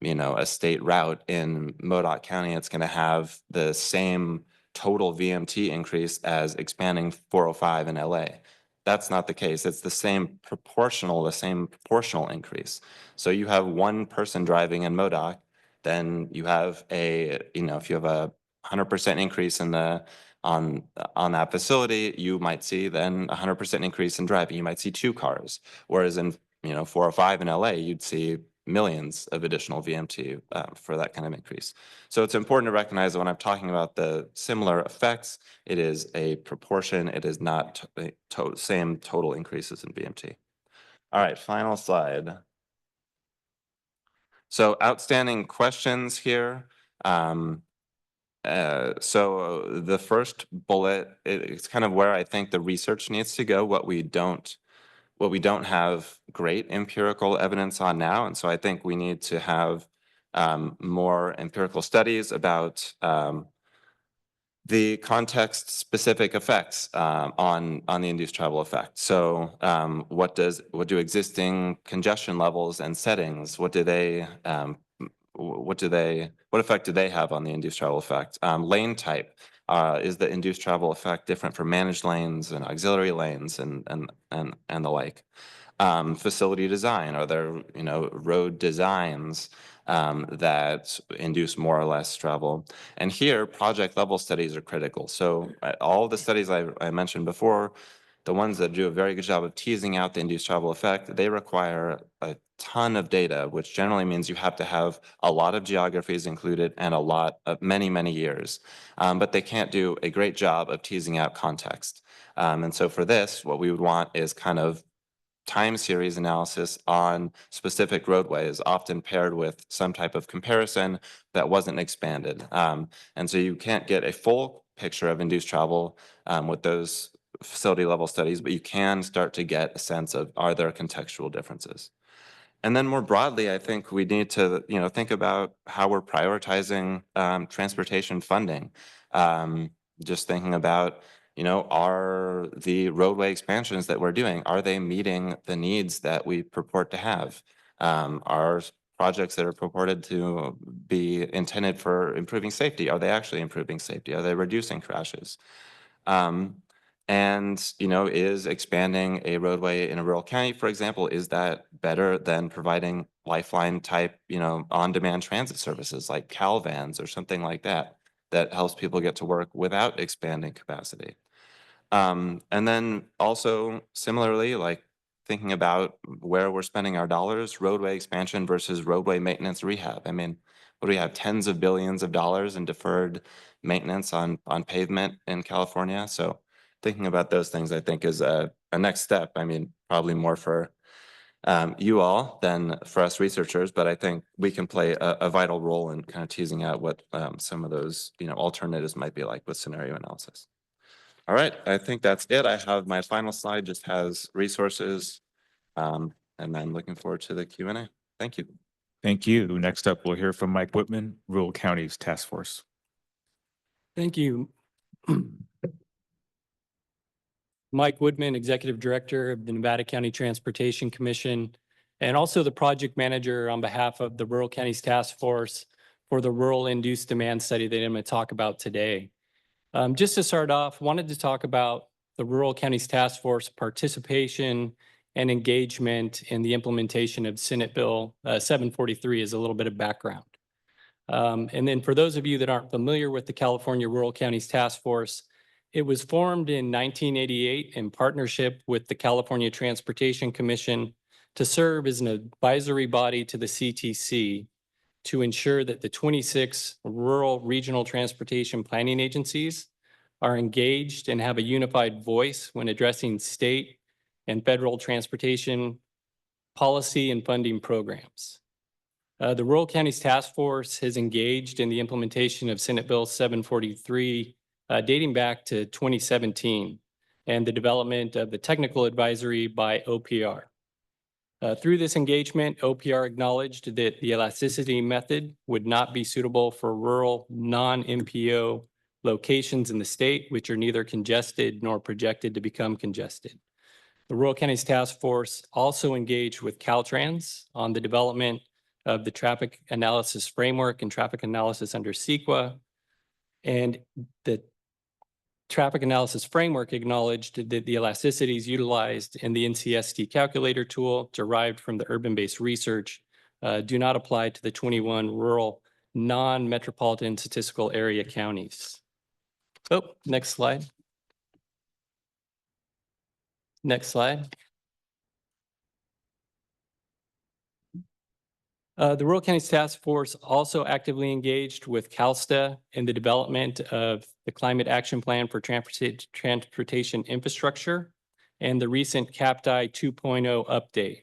you know, a state route in Modoc County, it's going to have the same total VMT increase as expanding 405 in LA. That's not the case. It's the same proportional increase. So you have one person driving in Modoc, then you have you know, if you have a 100% increase in on that facility, you might see then 100% increase in driving. You might see 2 cars, whereas in, you know, 405 in LA, you'd see millions of additional VMT for that kind of increase. So it's important to recognize that when I'm talking about the similar effects, it is a proportion. It is not same total increases in VMT. All right, final slide. So outstanding questions here. So the first bullet, it's kind of where I think the research needs to go, what we don't have great empirical evidence on now. And so I think we need to have more empirical studies about the context-specific effects on the induced travel effect. So what do existing congestion levels and settings, what effect do they have on the induced travel effect? Lane type, is the induced travel effect different for managed lanes and auxiliary lanes and the like? Facility design, are there, you know, road designs that induce more or less travel? And here, project level studies are critical. So all the studies I mentioned before, the ones that do a very good job of teasing out the induced travel effect, they require a ton of data, which generally means you have to have a lot of geographies included and a lot of many years. But they can't do a great job of teasing out context. And so for this, what we would want is kind of time series analysis on specific roadways, often paired with some type of comparison that wasn't expanded. And so you can't get a full picture of induced travel with those facility level studies, but you can start to get a sense of, are there contextual differences? And then more broadly, I think we need to, you know, think about how we're prioritizing transportation funding. Just thinking about, you know, are the roadway expansions that we're doing, are they meeting the needs that we purport to have? Are projects that are purported to be intended for improving safety, are they actually improving safety? Are they reducing crashes? And, you know, is expanding a roadway in a rural county, for example, is that better than providing lifeline type, you know, on-demand transit services like CalVans or something like that, that helps people get to work without expanding capacity? And then also similarly, like thinking about where we're spending our dollars, roadway expansion versus roadway maintenance rehab. I mean, what do we have, tens of billions of dollars in deferred maintenance on pavement in California? So thinking about those things, I think, is a next step. I mean, probably more for you all than for us researchers, but I think we can play a vital role in kind of teasing out what some of those, you know, alternatives might be like with scenario analysis. All right, I think that's it. I have my final slide just has resources. And then looking forward to the Q&A. Thank you. Thank you. Next up, we'll hear from Mike Whitman, Rural Counties Task Force. Thank you. Mike Woodman, Executive Director of the Nevada County Transportation Commission, and also the project manager on behalf of the Rural Counties Task Force for the Rural Induced Demand Study that I'm going to talk about today. Just to start off, wanted to talk about the Rural Counties Task Force participation and engagement in the implementation of Senate Bill 743 as a little bit of background. And then for those of you that aren't familiar with the California Rural Counties Task Force, it was formed in 1988 in partnership with the California Transportation Commission to serve as an advisory body to the CTC to ensure that the 26 rural regional transportation planning agencies are engaged and have a unified voice when addressing state and federal transportation policy and funding programs. The Rural Counties Task Force has engaged in the implementation of Senate Bill 743 dating back to 2017 and the development of the technical advisory by OPR. Through this engagement, OPR acknowledged that the elasticity method would not be suitable for rural non-MPO locations in the state, which are neither congested nor projected to become congested. The Rural Counties Task Force also engaged with Caltrans on the development of the traffic analysis framework and traffic analysis under CEQA. And the traffic analysis framework acknowledged that the elasticities utilized in the NCST calculator tool derived from the urban-based research do not apply to the 21 rural non-metropolitan statistical area counties. Oh, next slide. Next slide. The Rural Counties Task Force also actively engaged with CalSTA in the development of the Climate Action Plan for Transportation Infrastructure and the recent CAPTI 2.0 update.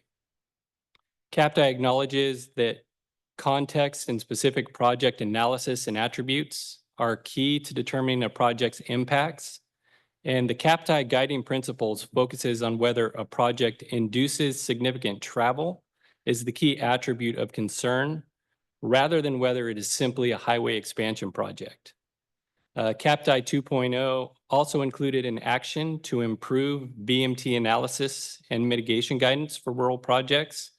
CAPTI acknowledges that context and specific project analysis and attributes are key to determining a project's impacts. And the CAPTI guiding principles focuses on whether a project induces significant travel is the key attribute of concern, rather than whether it is simply a highway expansion project. CAPTI 2.0 also included an action to improve BMT analysis and mitigation guidance for rural projects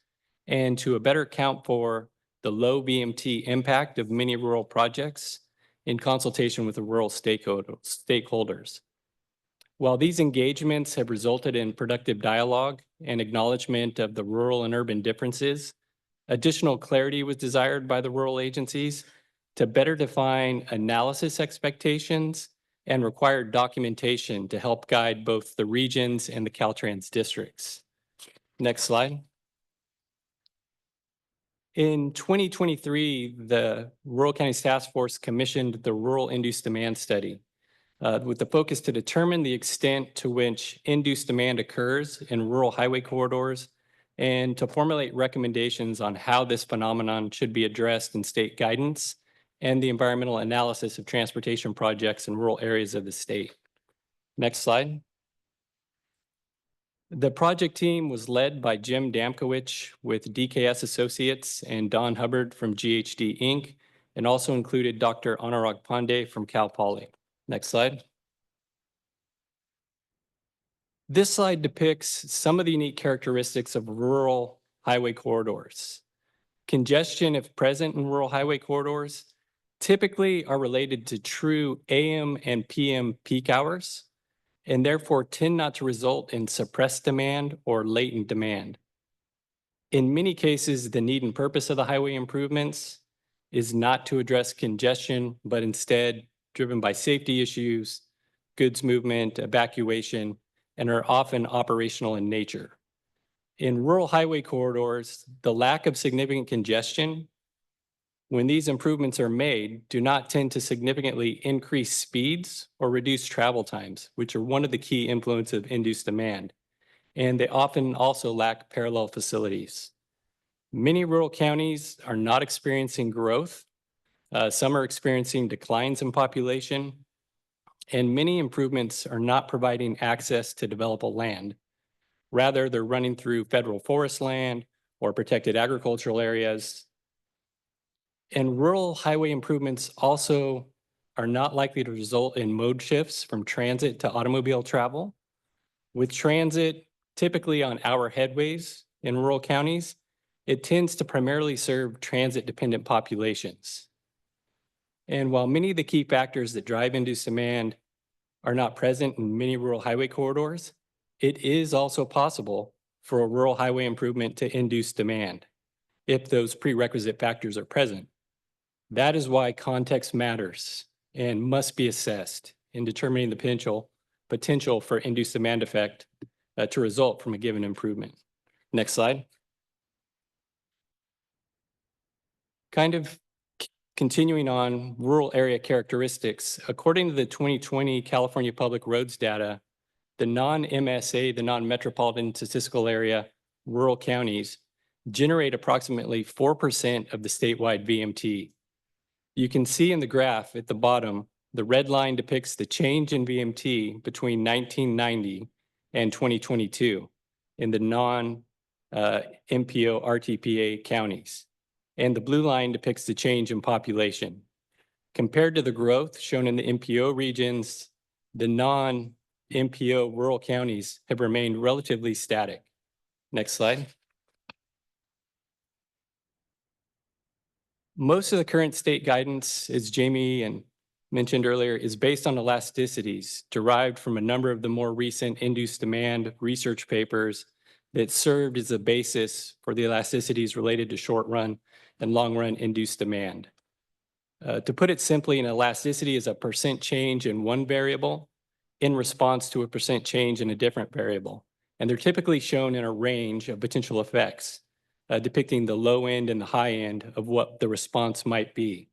and to better account for the low BMT impact of many rural projects in consultation with the rural stakeholders. While these engagements have resulted in productive dialogue and acknowledgement of the rural and urban differences, additional clarity was desired by the rural agencies to better define analysis expectations and required documentation to help guide both the regions and the Caltrans districts. Next slide. In 2023, the Rural Counties Task Force commissioned the Rural Induced Demand Study, with the focus to determine the extent to which induced demand occurs in rural highway corridors and to formulate recommendations on how this phenomenon should be addressed in state guidance and the environmental analysis of transportation projects in rural areas of the state. Next slide. The project team was led by Jim Damkowicz with DKS Associates and Don Hubbard from GHD Inc., and also included Dr. Anurag Pandey from Cal Poly. Next slide. This slide depicts some of the unique characteristics of rural highway corridors. Congestion, if present in rural highway corridors, typically are related to true AM and PM peak hours, and therefore tend not to result in suppressed demand or latent demand. In many cases, the need and purpose of the highway improvements is not to address congestion, but instead driven by safety issues, goods movement, evacuation, and are often operational in nature. In rural highway corridors, the lack of significant congestion, when these improvements are made, do not tend to significantly increase speeds or reduce travel times, which are one of the key influences of induced demand. And they often also lack parallel facilities. Many rural counties are not experiencing growth. Some are experiencing declines in population, And many improvements are not providing access to developable land. Rather, they're running through federal forest land or protected agricultural areas. And rural highway improvements also are not likely to result in mode shifts from transit to automobile travel. With transit typically on our headways in rural counties, it tends to primarily serve transit-dependent populations. And while many of the key factors that drive induced demand are not present in many rural highway corridors, it is also possible for a rural highway improvement to induce demand if those prerequisite factors are present. That is why context matters and must be assessed in determining the potential for induced demand effect to result from a given improvement. Next slide. Kind of continuing on rural area characteristics, according to the 2020 California Public Roads data, the non-MSA, the non-metropolitan statistical area, rural counties generate approximately 4% of the statewide VMT. You can see in the graph at the bottom, the red line depicts the change in VMT between 1990 and 2022 in the non-MPO RTPA counties. And the blue line depicts the change in population. Compared to the growth shown in the MPO regions, the non-MPO rural counties have remained relatively static. Next slide. Most of the current state guidance, as Jamie mentioned earlier, is based on elasticities derived from a number of the more recent induced demand research papers that served as a basis for the elasticities related to short run and long run induced demand. To put it simply, an elasticity is a percent change in one variable in response to a percent change in a different variable. And they're typically shown in a range of potential effects, depicting the low end and the high end of what the response might be.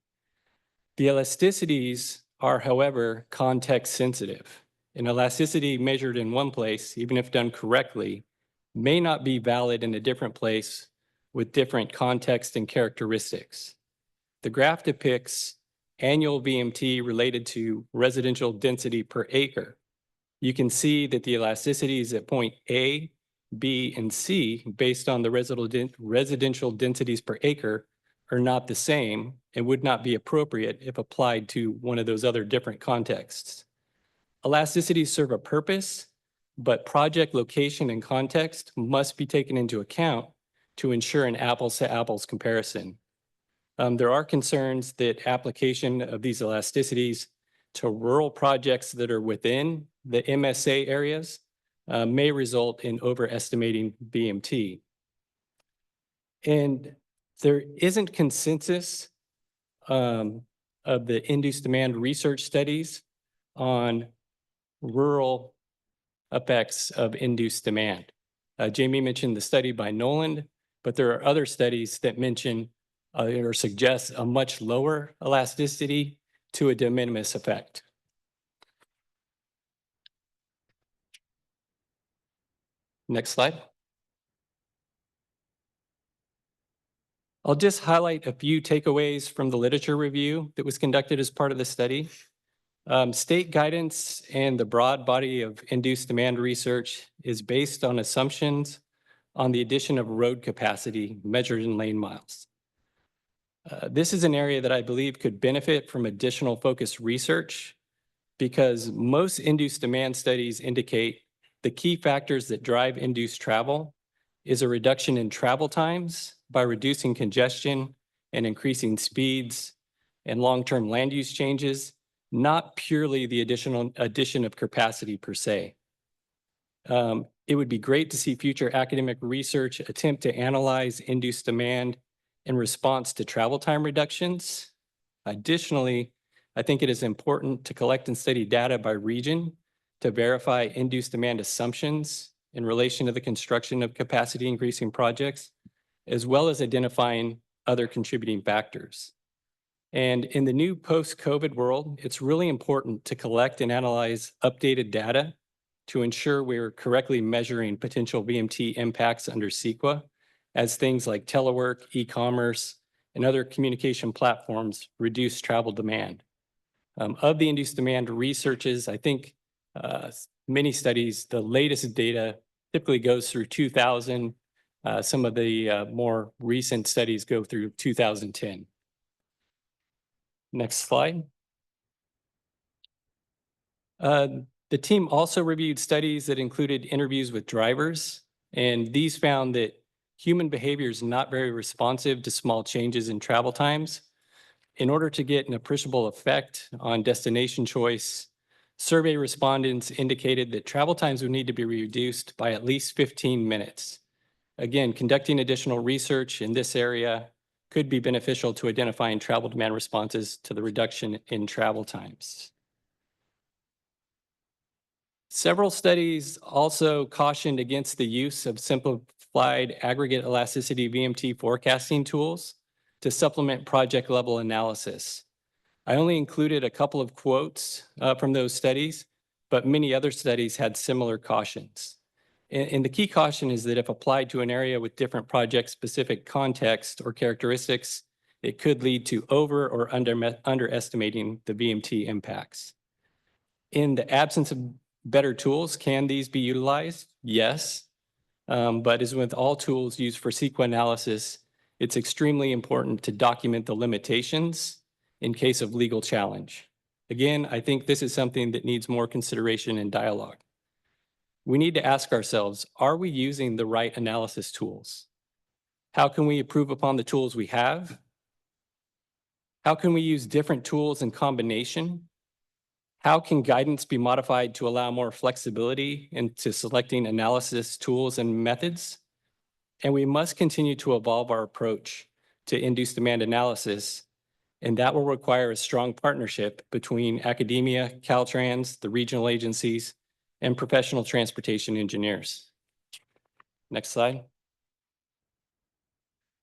The elasticities are, however, context sensitive. An elasticity measured in one place, even if done correctly, may not be valid in a different place with different context and characteristics. The graph depicts annual VMT related to residential density per acre. You can see that the elasticities at point A, B, and C, based on the residential densities per acre, are not the same and would not be appropriate if applied to one of those other different contexts. Elasticities serve a purpose, but project location and context must be taken into account to ensure an apples-to-apples comparison. There are concerns that application of these elasticities to rural projects that are within the MSA areas may result in overestimating VMT. And there isn't consensus of the induced demand research studies on rural effects of induced demand. Jamie mentioned the study by Noland, but there are other studies that mention or suggest a much lower elasticity to a de minimis effect. Next slide. I'll just highlight a few takeaways from the literature review that was conducted as part of the study. State guidance and the broad body of induced demand research is based on assumptions on the addition of road capacity measured in lane miles. This is an area that I believe could benefit from additional focused research because most induced demand studies indicate the key factors that drive induced travel is a reduction in travel times by reducing congestion and increasing speeds and long-term land use changes, not purely the addition of capacity per se. It would be great to see future academic research attempt to analyze induced demand in response to travel time reductions. Additionally, I think it is important to collect and study data by region to verify induced demand assumptions in relation to the construction of capacity increasing projects, as well as identifying other contributing factors. And in the new post-COVID world, it's really important to collect and analyze updated data to ensure we're correctly measuring potential VMT impacts under CEQA as things like telework, e-commerce, and other communication platforms reduce travel demand. Of the induced demand researches, I think many studies, the latest data typically goes through 2000. Some of the more recent studies go through 2010. Next slide. The team also reviewed studies that included interviews with drivers, and these found that human behavior is not very responsive to small changes in travel times. In order to get an appreciable effect on destination choice, survey respondents indicated that travel times would need to be reduced by at least 15 minutes. Again, conducting additional research in this area could be beneficial to identifying travel demand responses to the reduction in travel times. Several studies also cautioned against the use of simplified aggregate elasticity VMT forecasting tools to supplement project level analysis. I only included a couple of quotes from those studies, but many other studies had similar cautions. And the key caution is that if applied to an area with different project-specific context or characteristics, it could lead to over or underestimating the VMT impacts. In the absence of better tools, can these be utilized? Yes. But as with all tools used for CEQA analysis, it's extremely important to document the limitations in case of legal challenge. Again, I think this is something that needs more consideration and dialogue. We need to ask ourselves, are we using the right analysis tools? How can we improve upon the tools we have? How can we use different tools in combination? How can guidance be modified to allow more flexibility into selecting analysis tools and methods? And we must continue to evolve our approach to induced demand analysis, and that will require a strong partnership between academia, Caltrans, the regional agencies, and professional transportation engineers. Next slide.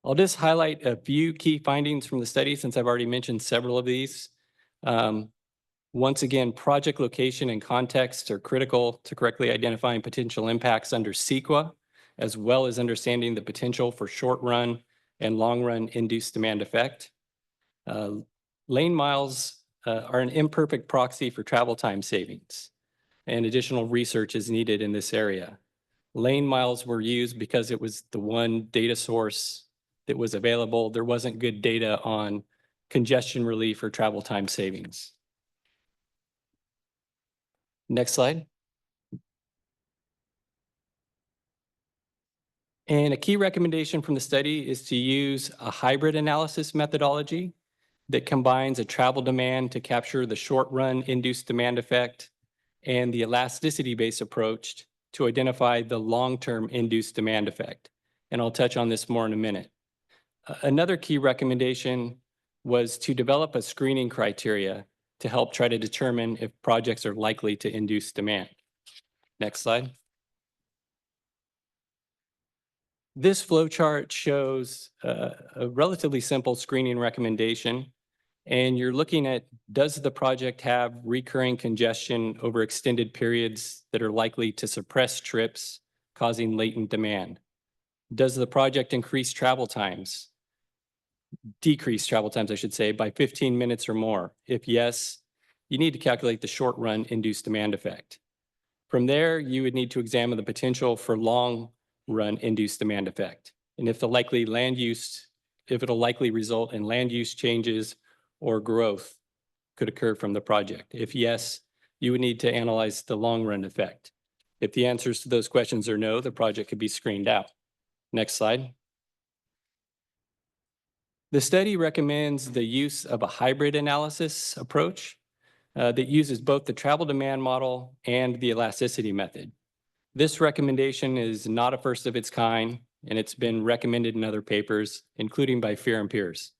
I'll just highlight a few key findings from the study since I've already mentioned several of these. Once again, project location and context are critical to correctly identifying potential impacts under CEQA, as well as understanding the potential for short-run and long-run induced demand effect. Lane miles are an imperfect proxy for travel time savings, and additional research is needed in this area. Lane miles were used because it was the one data source that was available. There wasn't good data on congestion relief or travel time savings. Next slide. And a key recommendation from the study is to use a hybrid analysis methodology that combines a travel demand to capture the short-run induced demand effect and the elasticity-based approach to identify the long-term induced demand effect. And I'll touch on this more in a minute. Another key recommendation was to develop a screening criteria to help try to determine if projects are likely to induce demand. Next slide. This flow chart shows a relatively simple screening recommendation, and you're looking at, does the project have recurring congestion over extended periods that are likely to suppress trips, causing latent demand? Does the project decrease travel times, I should say, by 15 minutes or more? If yes, you need to calculate the short-run induced demand effect. From there, you would need to examine the potential for long-run induced demand effect, and if it'll likely result in land use changes or growth could occur from the project. If yes, you would need to analyze the long-run effect. If the answers to those questions are no, the project could be screened out. Next slide. The study recommends the use of a hybrid analysis approach that uses both the travel demand model and the elasticity method. This recommendation is not a first of its kind, and it's been recommended in other papers, including by Fear and Peers.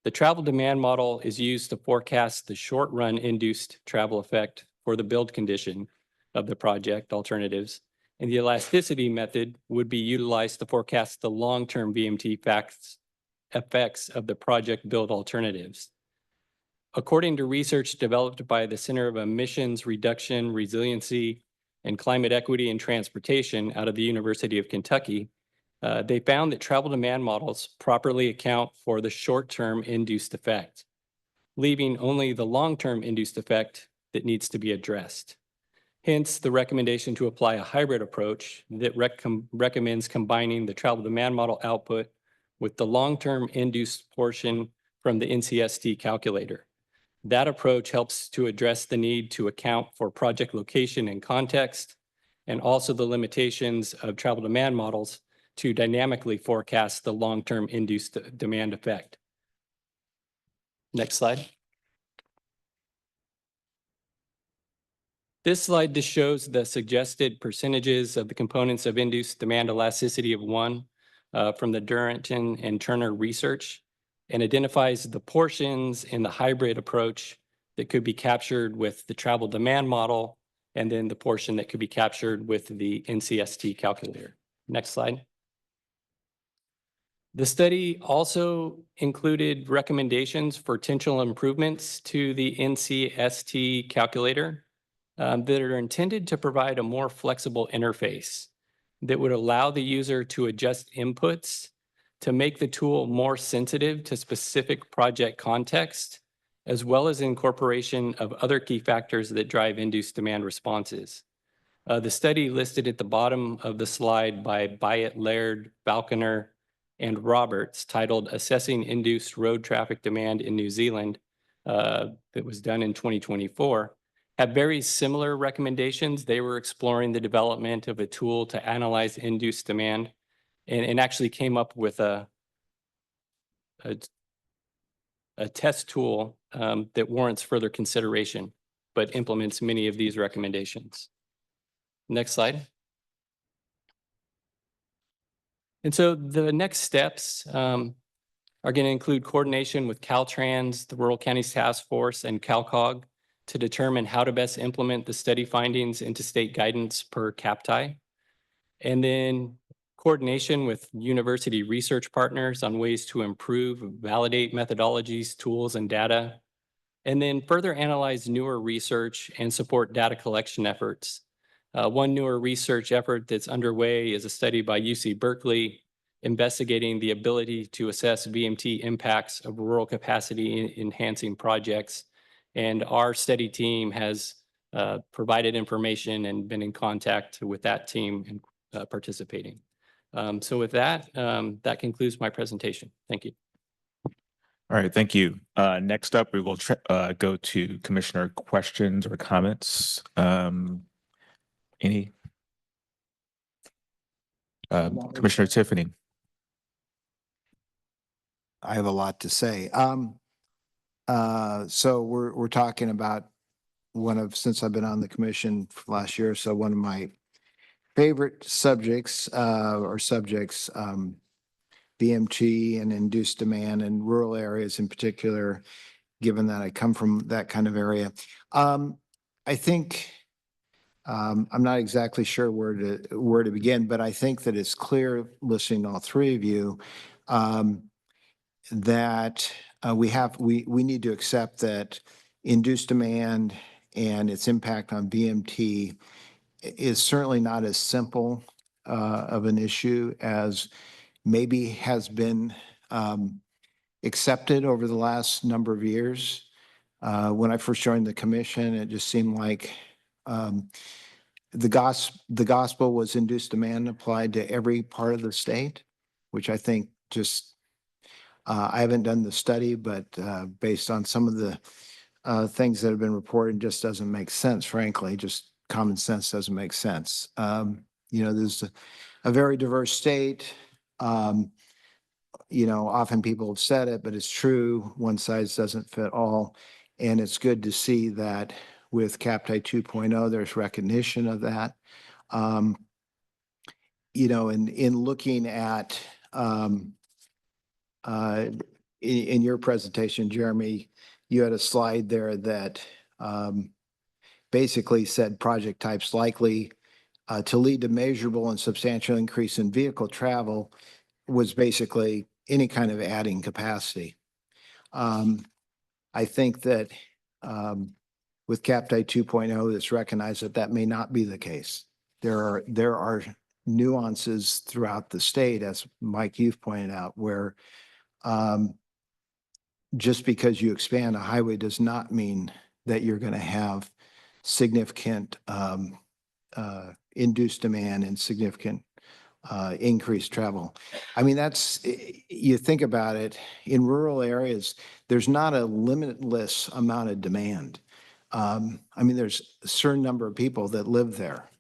The travel demand model is used to forecast the short-run induced travel effect for the build condition of the project alternatives, and the elasticity method would be utilized to forecast the long-term VMT effects of the project build alternatives. According to research developed by the Center of Emissions Reduction, Resiliency, and Climate Equity in Transportation out of the University of Kentucky, they found that travel demand models properly account for the short-term induced effect. leaving only the long-term induced effect that needs to be addressed. Hence, the recommendation to apply a hybrid approach that recommends combining the travel demand model output with the long-term induced portion from the NCST calculator. That approach helps to address the need to account for project location and context, and also the limitations of travel demand models to dynamically forecast the long-term induced demand effect. Next slide. This slide just shows the suggested percentages of the components of induced demand elasticity of 1 from the Duranton and Turner research, and identifies the portions in the hybrid approach that could be captured with the travel demand model, and then the portion that could be captured with the NCST calculator. Next slide. The study also included recommendations for potential improvements to the NCST calculator that are intended to provide a more flexible interface that would allow the user to adjust inputs to make the tool more sensitive to specific project context, as well as incorporation of other key factors that drive induced demand responses. The study listed at the bottom of the slide by Byatt, Laird, Falconer, and Roberts, titled Assessing Induced Road Traffic Demand in New Zealand, that was done in 2024, have very similar recommendations. They were exploring the development of a tool to analyze induced demand, and actually came up with a test tool that warrants further consideration, but implements many of these recommendations. Next slide. And so the next steps are going to include coordination with Caltrans, the Rural Counties Task Force, and CalCog to determine how to best implement the study findings into state guidance per CAPTI. And then coordination with university research partners on ways to improve, validate methodologies, tools, and data. And then further analyze newer research and support data collection efforts. One newer research effort that's underway is a study by UC Berkeley investigating the ability to assess VMT impacts of rural capacity enhancing projects. And our study team has provided information and been in contact with that team and participating. So with that, that concludes my presentation. Thank you. All right, thank you. Next up, we will go to commissioner questions or comments. Any? Commissioner Tiffany. I have a lot to say. So we're talking about since I've been on the commission for last year, so one of my favorite subjects, VMT and induced demand in rural areas in particular, given that I come from that kind of area. I think I'm not exactly sure where to begin, but I think that it's clear, listening to all three of you, that we need to accept that induced demand and its impact on VMT is certainly not as simple of an issue as maybe has been accepted over the last number of years. When I first joined the commission, it just seemed like the gospel was induced demand applied to every part of the state, which I think just, I haven't done the study, but based on some of the things that have been reported, just doesn't make sense, frankly. Just common sense doesn't make sense. There's a very diverse state. Often people have said it, but it's true. One size doesn't fit all. And it's good to see that with CAPTI 2.0, there's recognition of that. In looking at, in your presentation, Jeremy, you had a slide there that basically said project types likely to lead to measurable and substantial increase in vehicle travel was basically any kind of adding capacity. I think that with CAPTI 2.0, it's recognized that that may not be the case. There are nuances throughout the state, as Mike, you've pointed out, where just because you expand a highway does not mean that you're going to have significant induced demand and significant increased travel. I mean, you think about it, in rural areas, there's not a limitless amount of demand. I mean, there's a certain number of people that live there.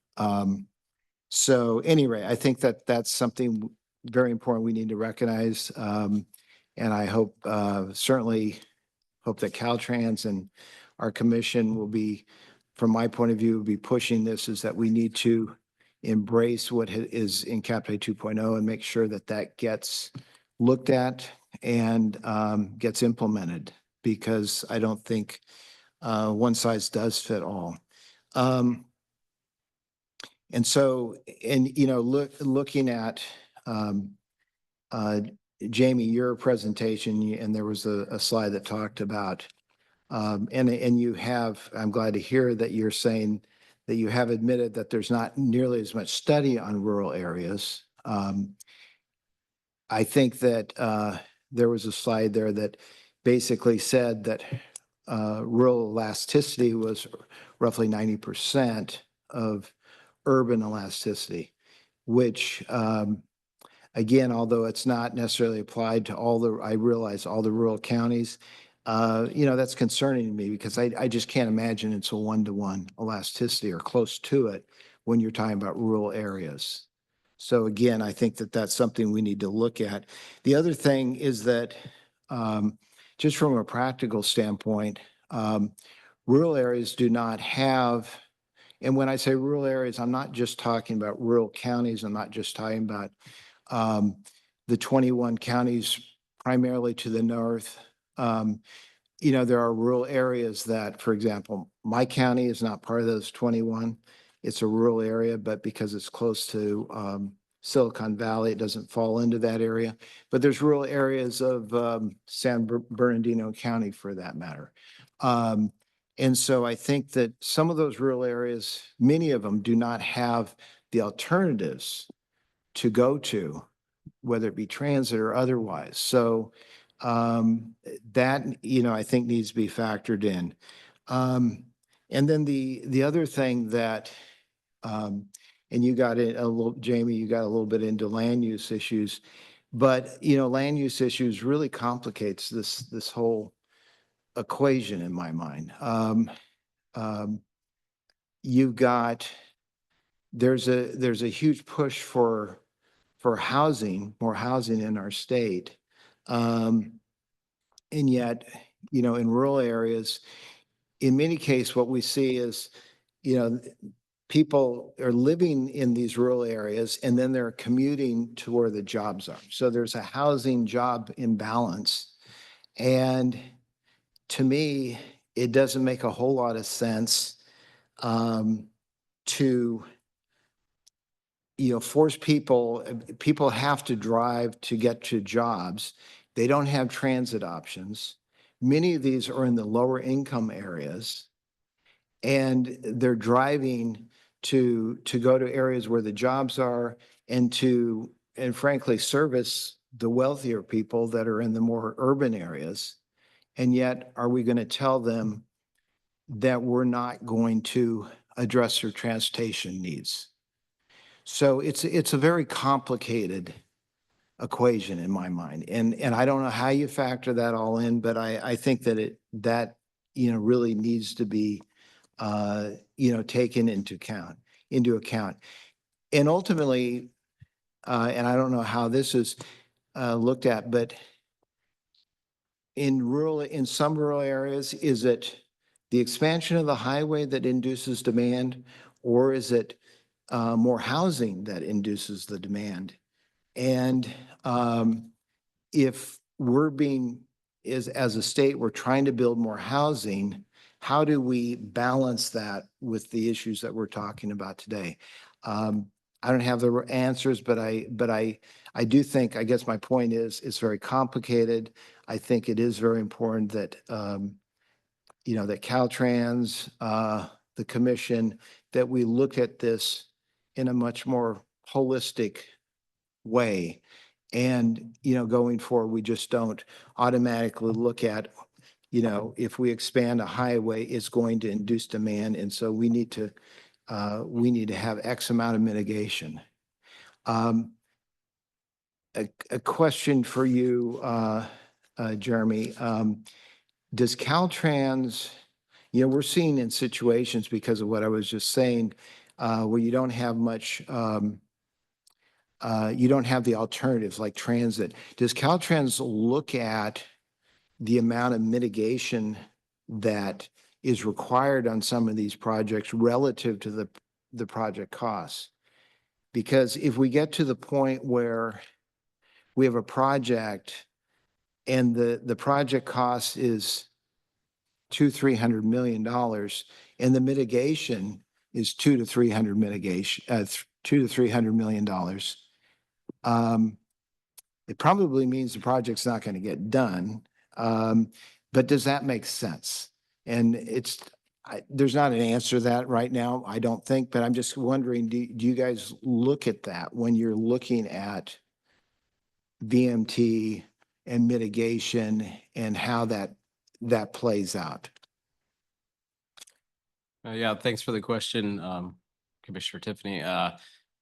So anyway, I think that that's something very important we need to recognize. And I hope, certainly hope that Caltrans and our commission will be, from my point of view, will be pushing this, is that we need to embrace what is in CAPTAI 2.0 and make sure that that gets looked at and gets implemented, because I don't think one size does fit all. And so, and, you know, looking at Jamie, your presentation, and there was a slide that talked about, and you have, I'm glad to hear that you're saying that you have admitted that there's not nearly as much study on rural areas. I think that there was a slide there that basically said that rural elasticity was roughly 90% of urban elasticity, which again, although it's not necessarily applied to I realize all the rural counties, you know, that's concerning to me, because I just can't imagine it's a one-to-one elasticity or close to it when you're talking about rural areas. So again, I think that that's something we need to look at. The other thing is that just from a practical standpoint, rural areas do not have, and when I say rural areas, I'm not just talking about rural counties. I'm not just talking about the 21 counties primarily to the north. You know, there are rural areas that, for example, my county is not part of those 21. It's a rural area, but because it's close to Silicon Valley, it doesn't fall into that area. But there's rural areas of San Bernardino County, for that matter. And so I think that some of those rural areas, many of them do not have the alternatives to go to, whether it be transit or otherwise. So that, you know, I think needs to be factored in. And then the other thing that, and you got it a little, Jamie, you got a little bit into land use issues, but, you know, land use issues really complicates this whole equation in my mind. You've got, there's a huge push for housing, more housing in our state. And yet, you know, in rural areas, in many cases, what we see is, you know, people are living in these rural areas and then they're commuting to where the jobs are. So there's a housing job imbalance. And to me, it doesn't make a whole lot of sense to, you know, force people have to drive to get to jobs. They don't have transit options. Many of these are in the lower income areas, and they're driving to go to areas where the jobs are, and frankly service the wealthier people that are in the more urban areas. And yet, are we going to tell them that we're not going to address their transportation needs? So it's a very complicated equation in my mind. And I don't know how you factor that all in, but I think that that, you know, really needs to be, you know, taken into account. And ultimately, and I don't know how this is looked at, but in some rural areas, is it the expansion of the highway that induces demand, or is it more housing that induces the demand? And if we're as a state, we're trying to build more housing, how do we balance that with the issues that we're talking about today? I don't have the answers, but I do think, I guess my point is, it's very complicated. I think it is very important that, you know, that Caltrans, the commission, that we look at this in a much more holistic way. And, going forward, we just don't automatically look at, if we expand a highway, it's going to induce demand. And so we need to have X amount of mitigation. A question for you, Jeremy. Does Caltrans, we're seeing in situations because of what I was just saying, where you don't have much, you don't have the alternatives like transit. Does Caltrans look at the amount of mitigation that is required on some of these projects relative to the project costs? Because if we get to the point where we have a project and the project cost is $200-300 million and the mitigation is $200 to $300 million, it probably means the project's not going to get done. But does that make sense? And there's not an answer to that right now, I don't think, but I'm just wondering, do you guys look at that when you're looking at VMT and mitigation and how that plays out? Yeah, thanks for the question, Commissioner Tiffany.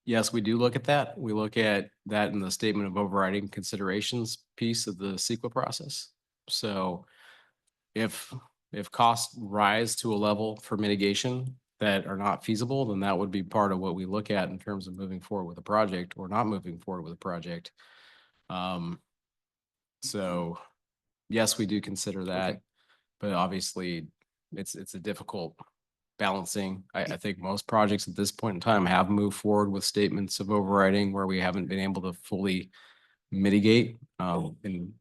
Yes, we do look at that. We look at that in the statement of overriding considerations piece of the CEQA process. So if costs rise to a level for mitigation that are not feasible, then that would be part of what we look at in terms of moving forward with a project or not moving forward with a project. So yes, we do consider that, but obviously it's a difficult balancing. I think most projects at this point in time have moved forward with statements of overriding where we haven't been able to fully mitigate. And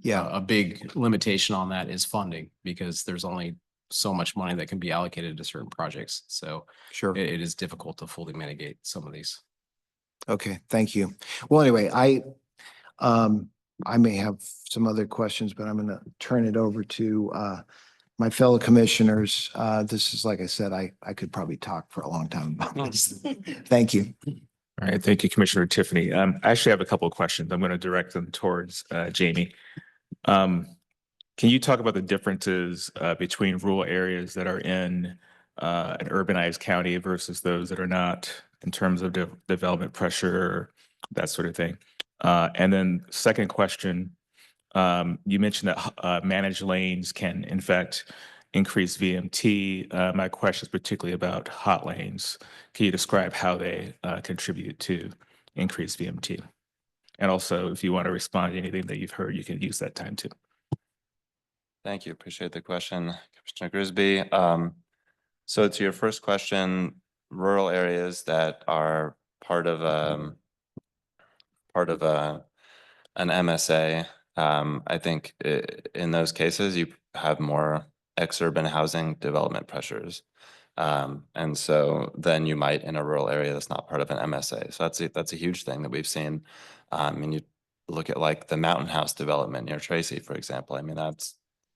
a big limitation on that is funding, because there's only so much money that can be allocated to certain projects. So Sure. it is difficult to fully mitigate some of these. Okay, thank you. Well, anyway, I may have some other questions, but I'm going to turn it over to my fellow commissioners. This is, like I said, I could probably talk for a long time about this. Thank you. All right, thank you, Commissioner Tiffany. I actually have a couple of questions. I'm going to direct them towards Jamie. Can you talk about the differences between rural areas that are in an urbanized county versus those that are not, in terms of development pressure, that sort of thing? And then second question, you mentioned that managed lanes can, in fact, increase VMT. My question is particularly about hot lanes. Can you describe how they contribute to increased VMT? And also, if you want to respond to anything that you've heard, you can use that time too. Thank you. Appreciate the question, Commissioner Grisby. So to your first question, rural areas that are part of an MSA, I think in those cases you have more exurban housing development pressures. And so then you might in a rural area that's not part of an MSA. So that's a huge thing that we've seen. And you look at like the Mountain House development near Tracy, for example. I mean,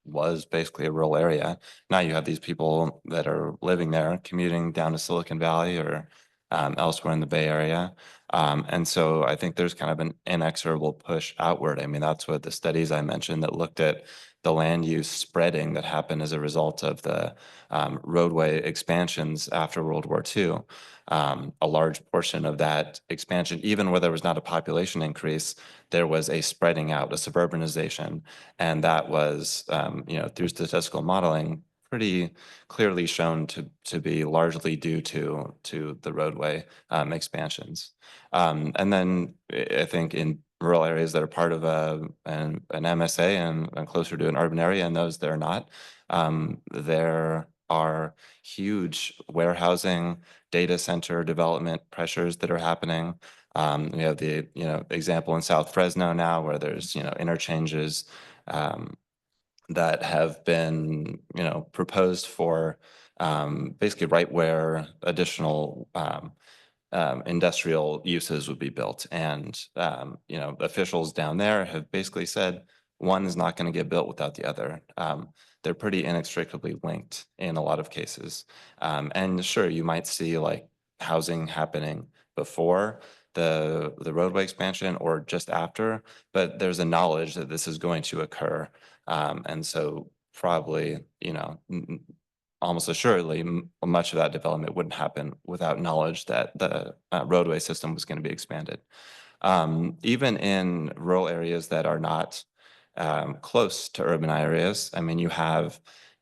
was basically a rural area. Now you have these people that are living there, commuting down to Silicon Valley or elsewhere in the Bay Area. And so I think there's kind of an inexorable push outward. I mean, that's what the studies I mentioned that looked at the land use spreading that happened as a result of the roadway expansions after World War II. A large portion of that expansion, even where there was not a population increase, there was a spreading out, a suburbanization. And that was, through statistical modeling, pretty clearly shown to be largely due to the roadway expansions. And then I think in rural areas that are part of an MSA and closer to an urban area, and those that are not, there are huge warehousing, data center development pressures that are happening. We have the example in South Fresno now where there's interchanges that have been proposed for basically right where additional industrial uses would be built. And officials down there have basically said one is not going to get built without the other. They're pretty inextricably linked in a lot of cases. And sure, you might see like housing happening before the roadway expansion or just after, but there's a knowledge that this is going to occur. And so probably, almost assuredly, much of that development wouldn't happen without knowledge that the roadway system was going to be expanded. Even in rural areas that are not close to urban areas, I mean, you have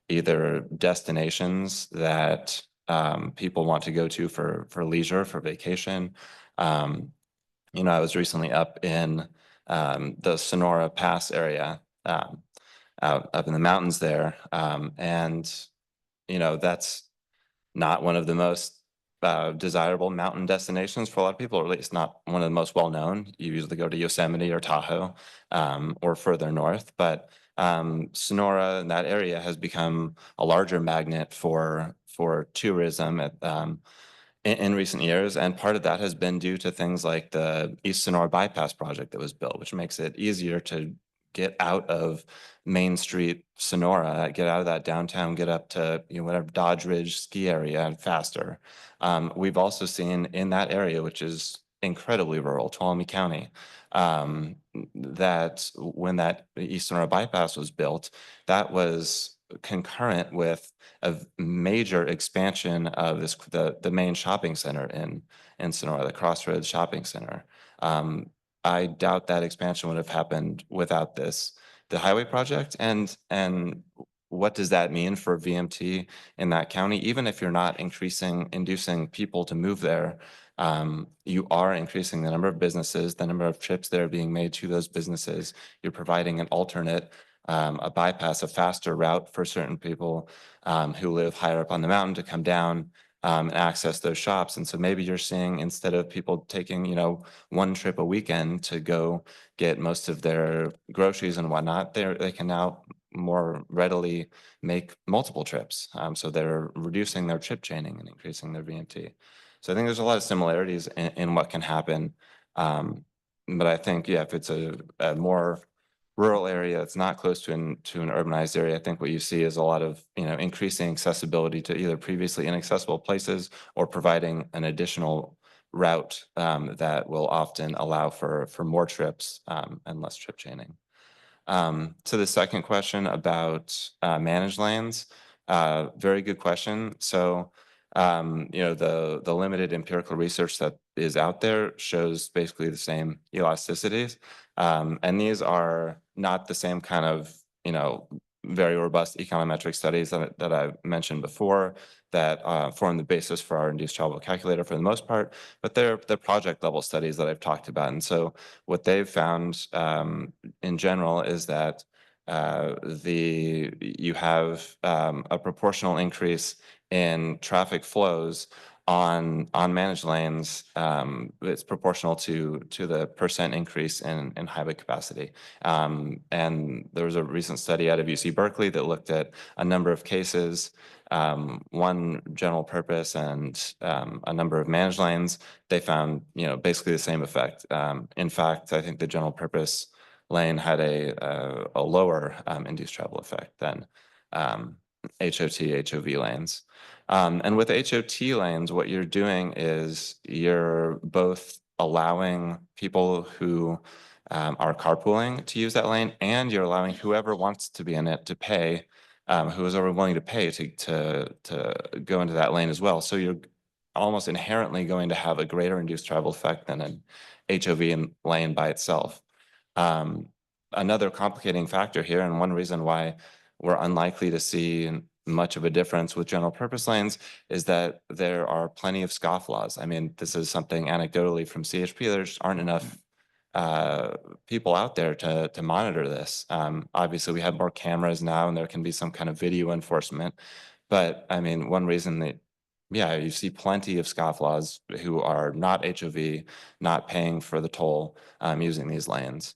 either destinations that people want to go to for leisure, for vacation. I was recently up in the Sonora Pass area, out up in the mountains there, and that's not one of the most desirable mountain destinations for a lot of people, or at least not one of the most well-known. You usually go to Yosemite or Tahoe, or further north, but Sonora and that area has become a larger magnet for tourism in recent years, and part of that has been due to things like the East Sonora Bypass project that was built, which makes it easier to get out of Main Street, Sonora, get out of that downtown, get up to, whatever Dodge Ridge ski area faster. We've also seen in that area, which is incredibly rural, Tuolumne County, that when that East Sonora Bypass was built, that was concurrent with a major expansion of the main shopping center in Sonora, the Crossroads Shopping Center. I doubt that expansion would have happened without the highway project. And what does that mean for VMT in that county? Even if you're not inducing people to move there, you are increasing the number of businesses, the number of trips that are being made to those businesses. You're providing an alternate, a bypass, a faster route for certain people who live higher up on the mountain to come down and access those shops. And so maybe you're seeing, instead of people taking, one trip a weekend to go get most of their groceries and whatnot, they can now more readily make multiple trips. So they're reducing their trip chaining and increasing their VMT. So I think there's a lot of similarities in what can happen. But I think, if it's a more rural area, it's not close to an urbanized area, I think what you see is a lot of, increasing accessibility to either previously inaccessible places or providing an additional route that will often allow for more trips and less trip chaining. To the second question about managed lanes, very good question. So, the limited empirical research that is out there shows basically the same elasticities. And these are not the same kind of, very robust econometric studies that I mentioned before that form the basis for our induced travel calculator for the most part, but they're project level studies that I've talked about. And so what they've found in general is that you have a proportional increase in traffic flows on managed lanes. It's proportional to the percent increase in highway capacity. And there was a recent study out of UC Berkeley that looked at a number of cases, one general purpose and a number of managed lanes. They found, basically the same effect. In fact, I think the general purpose lane had a lower induced travel effect than HOT, HOV lanes. And with HOT lanes, what you're doing is you're both allowing people who are carpooling to use that lane, and you're allowing whoever wants to be in it to pay, who is ever willing to pay to go into that lane as well. So you're almost inherently going to have a greater induced travel effect than an HOV lane by itself. Another complicating factor here, and one reason why we're unlikely to see much of a difference with general purpose lanes, is that there are plenty of scofflaws. I mean, this is something anecdotally from CHP. There just aren't enough people out there to monitor this. Obviously, we have more cameras now, and there can be some kind of video enforcement. But I mean, one reason that, you see plenty of scofflaws who are not HOV, not paying for the toll, using these lanes.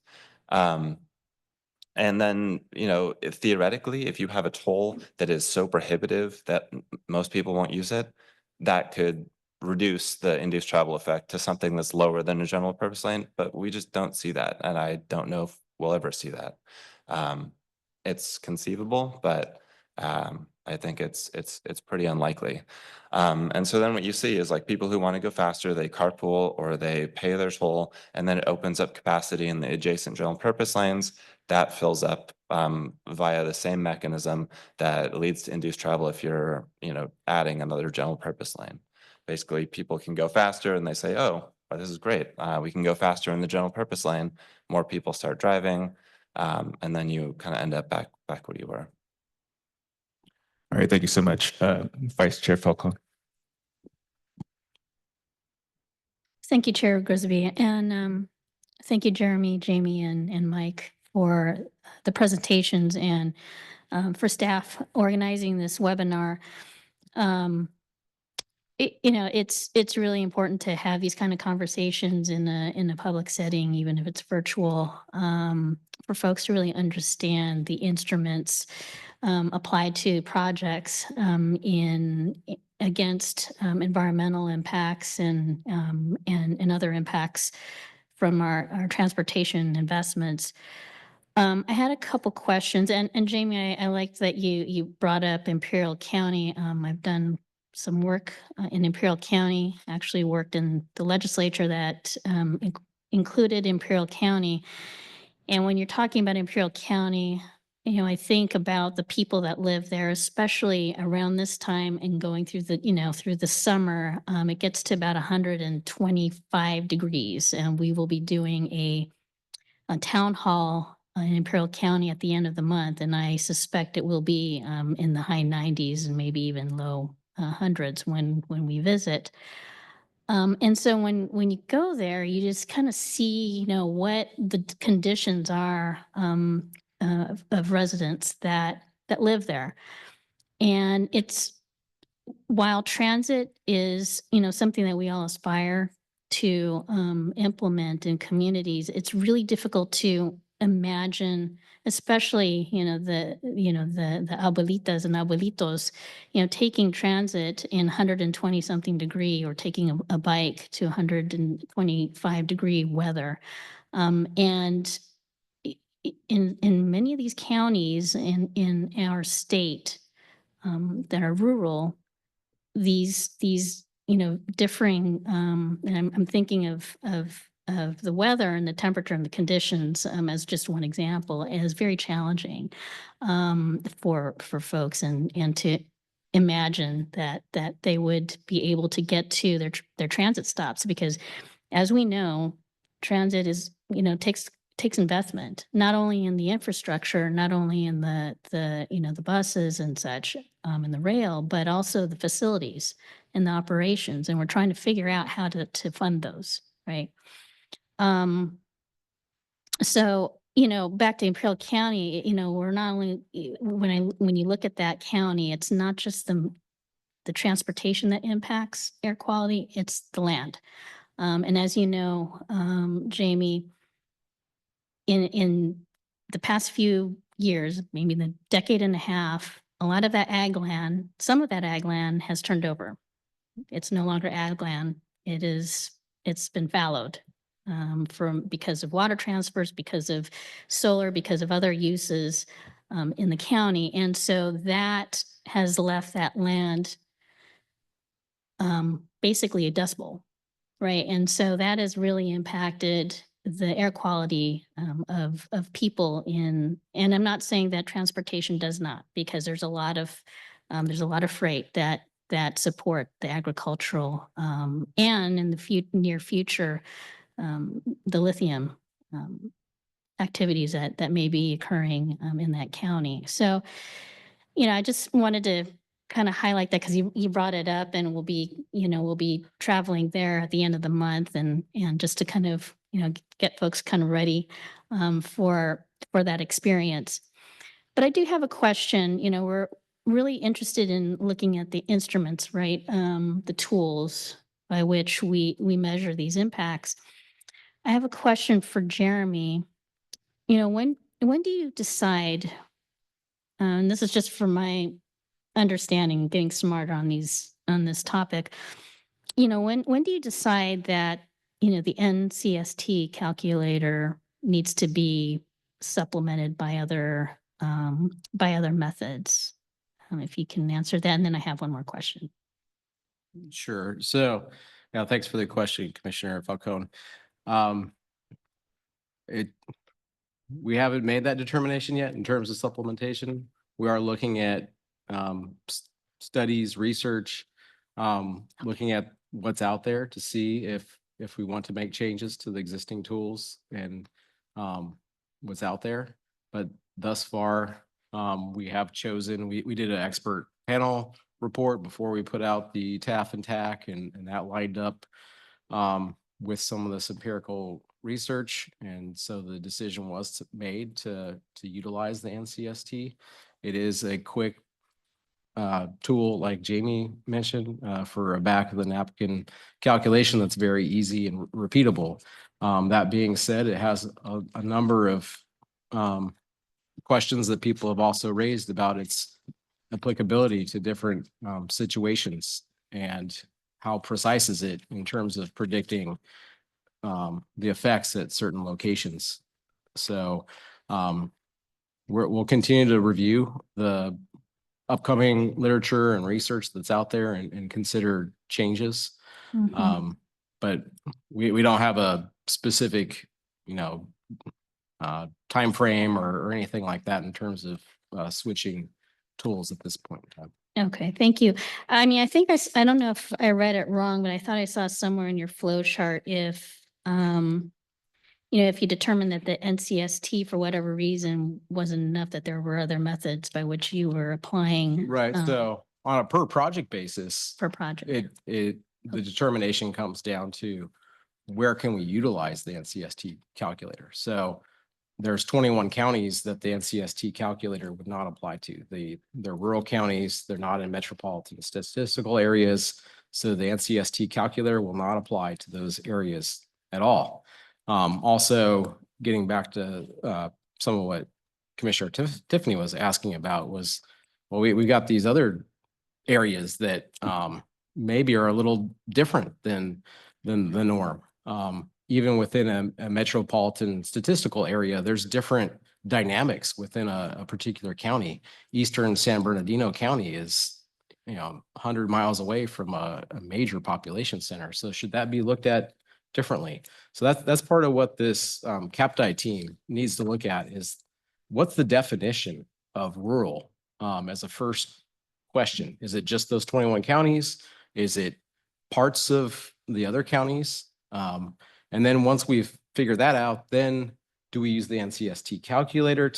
And then, theoretically, if you have a toll that is so prohibitive that most people won't use it, that could reduce the induced travel effect to something that's lower than a general purpose lane, but we just don't see that. And I don't know if we'll ever see that. It's conceivable, but I think it's pretty unlikely. And so then what you see is like people who want to go faster, they carpool or they pay their toll, and then it opens up capacity in the adjacent general purpose lanes. That fills up via the same mechanism that leads to induced travel if you're, adding another general purpose lane. Basically, people can go faster and they say, oh, well, this is great. We can go faster in the general purpose lane. More people start driving, and then you kind of end up back where you were. All right, thank you so much. Vice Chair Falcone. Thank you, Chair Grisby, and thank you, Jeremy, Jamie, and Mike for the presentations and for staff organizing this webinar. It's really important to have these kind of conversations in a public setting, even if it's virtual, for folks to really understand the instruments applied to projects against environmental impacts and other impacts from our transportation investments. I had a couple questions, and Jamie, I liked that you brought up Imperial County. I've done some work in Imperial County, actually worked in the legislature that included Imperial County. And when you're talking about Imperial County, I think about the people that live there, especially around this time and going through through the summer. It gets to about 125 degrees, and we will be doing a town hall in Imperial County at the end of the month, and I suspect it will be in the high 90s and maybe even low hundreds when we visit. And so when you go there, you just kind of see, what the conditions are of residents that live there. And while transit is, something that we all aspire to implement in communities, it's really difficult to imagine, especially the abuelitas and abuelitos, taking transit in 120 something degree, or taking a bike to 125 degree weather. And in many of these counties in our state that are rural, these differing, and I'm thinking of the weather and the temperature and the conditions as just one example, is very challenging for folks, and to imagine that they would be able to get to their transit stops, because as we know, transit is takes investment, not only in the infrastructure, not only in the buses and such, and the rail, but also the facilities and the operations. And we're trying to figure out how to fund those, right? So, back to Imperial County, we're not only, when you look at that county, it's not just the transportation that impacts air quality, it's the land. And as you know, Jamie, in the past few years, maybe the decade and a half, a lot of that ag land, some of that ag land has turned over. It's no longer ag land. It's been fallowed because of water transfers, because of solar, because of other uses in the county. And so that has left that land basically a dust bowl, right? And so that has really impacted the air quality of people and I'm not saying that transportation does not, because there's a lot of freight that support the agricultural and in the near future the lithium activities that may be occurring in that county. So, I just wanted to kind of highlight that because you brought it up, and we'll be traveling there at the end of the month, and just to kind of get folks kind of ready for that experience. But I do have a question. We're really interested in looking at the instruments, right? The tools by which we measure these impacts. I have a question for Jeremy. When do you decide? And this is just from my understanding, getting smarter on this topic. When do you decide that the NCST calculator needs to be supplemented by other methods? if you can answer that, and then I have one more question. Sure. So, now thanks for the question, Commissioner Falcone. Um, it, we haven't made that determination yet in terms of supplementation. We are looking at studies, research, looking at what's out there to see if we want to make changes to the existing tools and what's out there. But thus far, we have chosen, we did an expert panel report before we put out the TAF and TAC, and that lined up with some of this empirical research. And so the decision was made to utilize the NCST. It is a quick tool, like Jamie mentioned, for a back of the napkin calculation that's very easy and repeatable. That being said, it has a number of questions that people have also raised about its applicability to different situations, and how precise is it in terms of predicting the effects at certain locations. So we'll continue to review the upcoming literature and research that's out there and consider changes. Mhm. But we don't have a specific, time frame or anything like that in terms of switching tools at this point in time. Okay, thank you. I mean, I think I don't know if I read it wrong, but I thought I saw somewhere in your flow chart if, if you determined that the NCST for whatever reason wasn't enough, that there were other methods by which you were applying. Right. So on a per project basis, Per project. the determination comes down to where can we utilize the NCST calculator? So there's 21 counties that the NCST calculator would not apply to. They're rural counties, they're not in metropolitan statistical areas. So the NCST calculator will not apply to those areas at all. Also, getting back to some of what Commissioner Tiffany was asking about was, well, we got these other areas that maybe are a little different than the norm. Even within a metropolitan statistical area, there's different dynamics within a particular county. Eastern San Bernardino County is, 100 miles away from a major population center. So should that be looked at differently? So that's part of what this CAPTI team needs to look at, is what's the definition of rural as a first question? Is it just those 21 counties? Is it parts of the other counties? And then once we've figured that out, then do we use the NCST calculator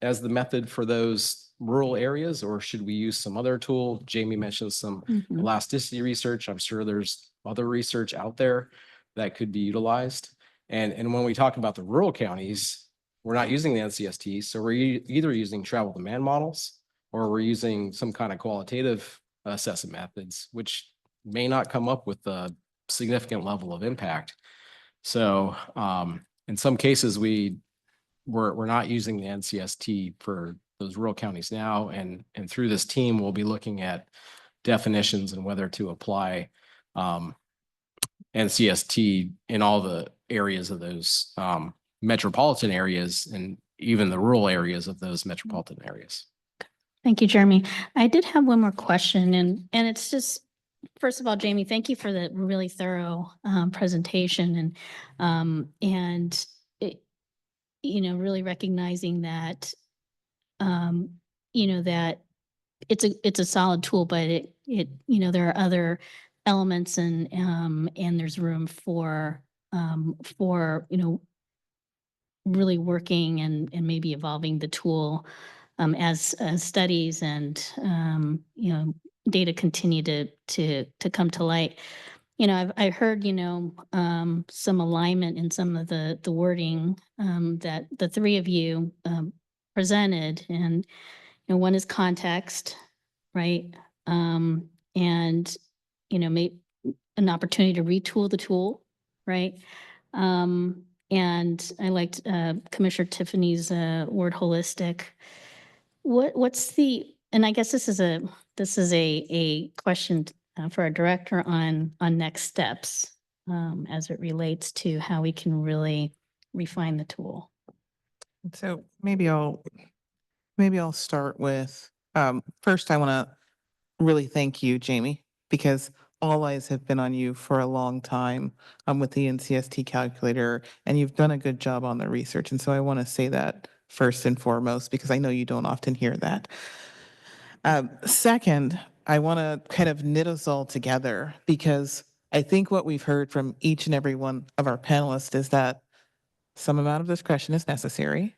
as the method for those rural areas, or should we use some other tool? Jamie mentioned some Mhm. elasticity research. I'm sure there's other research out there that could be utilized. And when we talk about the rural counties, we're not using the NCST. So we're either using travel demand models, or we're using some kind of qualitative assessment methods, which may not come up with a significant level of impact. So in some cases, we're not using the NCST for those rural counties now, and through this team, we'll be looking at definitions and whether to apply NCST in all the areas of those metropolitan areas, and even the rural areas of those metropolitan areas. Thank you, Jeremy. I did have one more question, and it's just, first of all, Jamie, thank you for the really thorough presentation, and it, really recognizing that, that it's a solid tool, but there are other elements, and there's room for really working and maybe evolving the tool as studies and data continue to come to light. I've heard some alignment in some of the wording that the three of you presented, and one is context, right? And an opportunity to retool the tool, right? And I liked Commissioner Tiffany's word holistic. What's and I guess this is a question for our director on next steps as it relates to how we can really refine the tool. So maybe I'll start with First, I want to really thank you, Jamie, because all eyes have been on you for a long time with the NCST calculator, and you've done a good job on the research. And so I want to say that first and foremost, because I know you don't often hear that. Second, I want to kind of knit us all together because I think what we've heard from each and every one of our panelists is that some amount of discretion is necessary.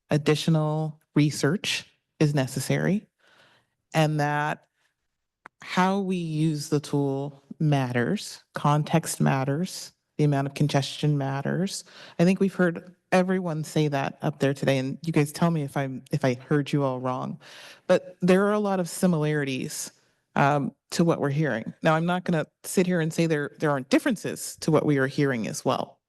Additional research is necessary, and that how we use the tool matters, context matters, the amount of congestion matters. I think we've heard everyone say that up there today, and you guys tell me if I heard you all wrong. But there are a lot of similarities to what we're hearing. Now, I'm not going to sit here and say there aren't differences to what we are hearing as well.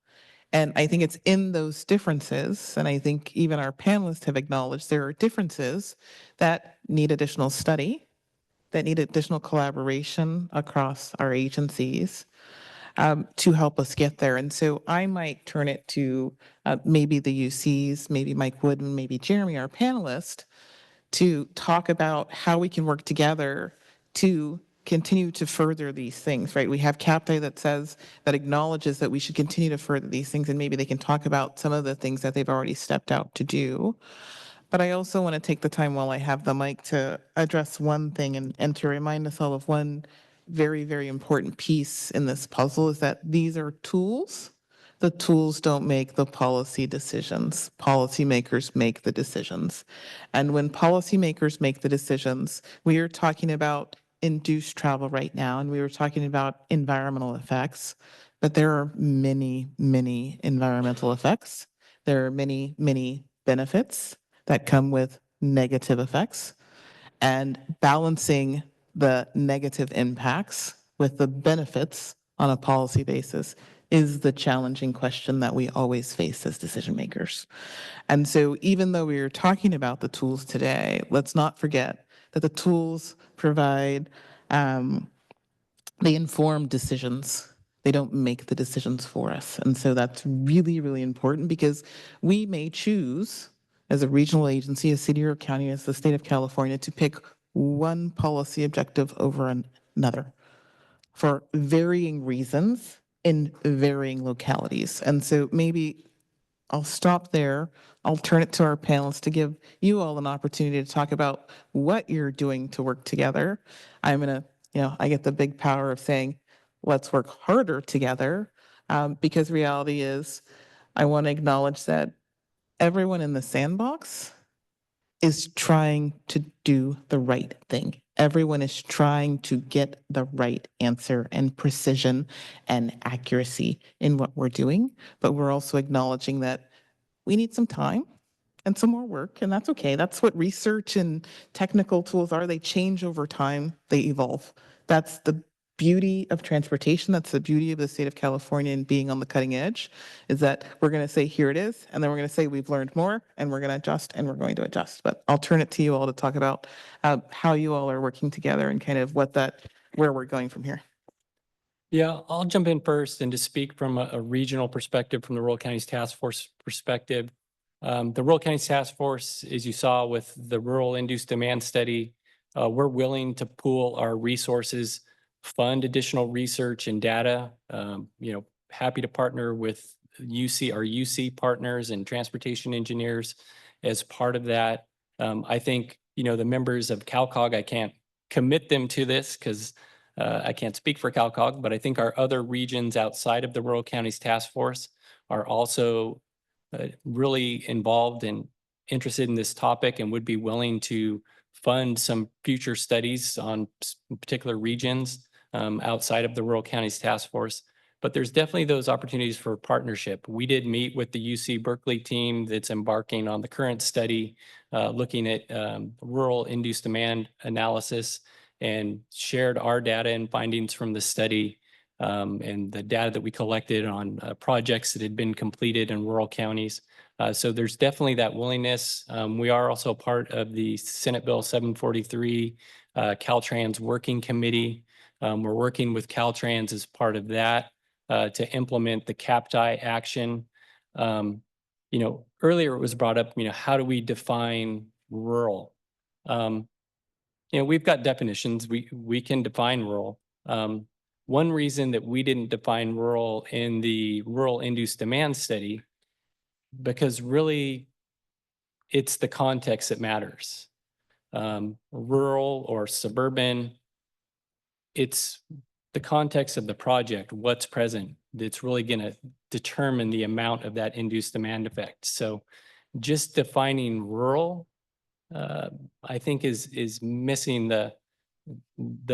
And I think it's in those differences, and I think even our panelists have acknowledged there are differences that need additional study, that need additional collaboration across our agencies to help us get there. And so I might turn it to maybe the UCs, maybe Mike Woodman, maybe Jeremy, our panelist, to talk about how we can work together to continue to further these things, right? We have CAPTI that acknowledges that we should continue to further these things, and maybe they can talk about some of the things that they've already stepped out to do. But I also want to take the time while I have the mic to address one thing and to remind us all of one very, very important piece in this puzzle is that these are tools. The tools don't make the policy decisions. Policymakers make the decisions. And when policymakers make the decisions, we are talking about induced travel right now, and we were talking about environmental effects, but there are many, many environmental effects. There are many, many benefits that come with negative effects, and balancing the negative impacts with the benefits on a policy basis is the challenging question that we always face as decision makers. And so even though we are talking about the tools today, let's not forget that the tools provide, they inform decisions. They don't make the decisions for us. And so that's really, really important because we may choose as a regional agency, a city or county, as the state of California, to pick one policy objective over another for varying reasons in varying localities. And so maybe I'll stop there. I'll turn it to our panelists to give you all an opportunity to talk about what you're doing to work together. I'm going to, I get the big power of saying, let's work harder together because reality is I want to acknowledge that everyone in the sandbox is trying to do the right thing. Everyone is trying to get the right answer and precision and accuracy in what we're doing. But we're also acknowledging that we need some time and some more work, and that's okay. That's what research and technical tools are. They change over time, they evolve. That's the beauty of transportation. That's the beauty of the state of California and being on the cutting edge, is that we're going to say, here it is, and then we're going to say, we've learned more, and we're going to adjust, and we're going to adjust. But I'll turn it to you all to talk about how you all are working together and kind of where we're going from here. Yeah, I'll jump in first and to speak from a regional perspective, from the Rural Counties Task Force perspective. The Rural Counties Task Force, as you saw with the Rural Induced Demand Study, we're willing to pool our resources, fund additional research and data. Happy to partner with our UC partners and transportation engineers as part of that. I think, the members of CalCog, I can't commit them to this because I can't speak for CalCog, but I think our other regions outside of the Rural Counties Task Force are also really involved and interested in this topic and would be willing to fund some future studies on particular regions outside of the Rural Counties Task Force. But there's definitely those opportunities for partnership. We did meet with the UC Berkeley team that's embarking on the current study, looking at rural induced demand analysis, and shared our data and findings from the study and the data that we collected on projects that had been completed in rural counties. So there's definitely that willingness. We are also part of the Senate Bill 743 Caltrans Working Committee. We're working with Caltrans as part of that to implement the CAPTI action. Earlier it was brought up, how do we define rural? We've got definitions. We can define rural. One reason that we didn't define rural in the rural induced demand study, because really it's the context that matters. Rural or suburban, it's the context of the project, what's present, that's really going to determine the amount of that induced demand effect. So just defining rural, I think is missing the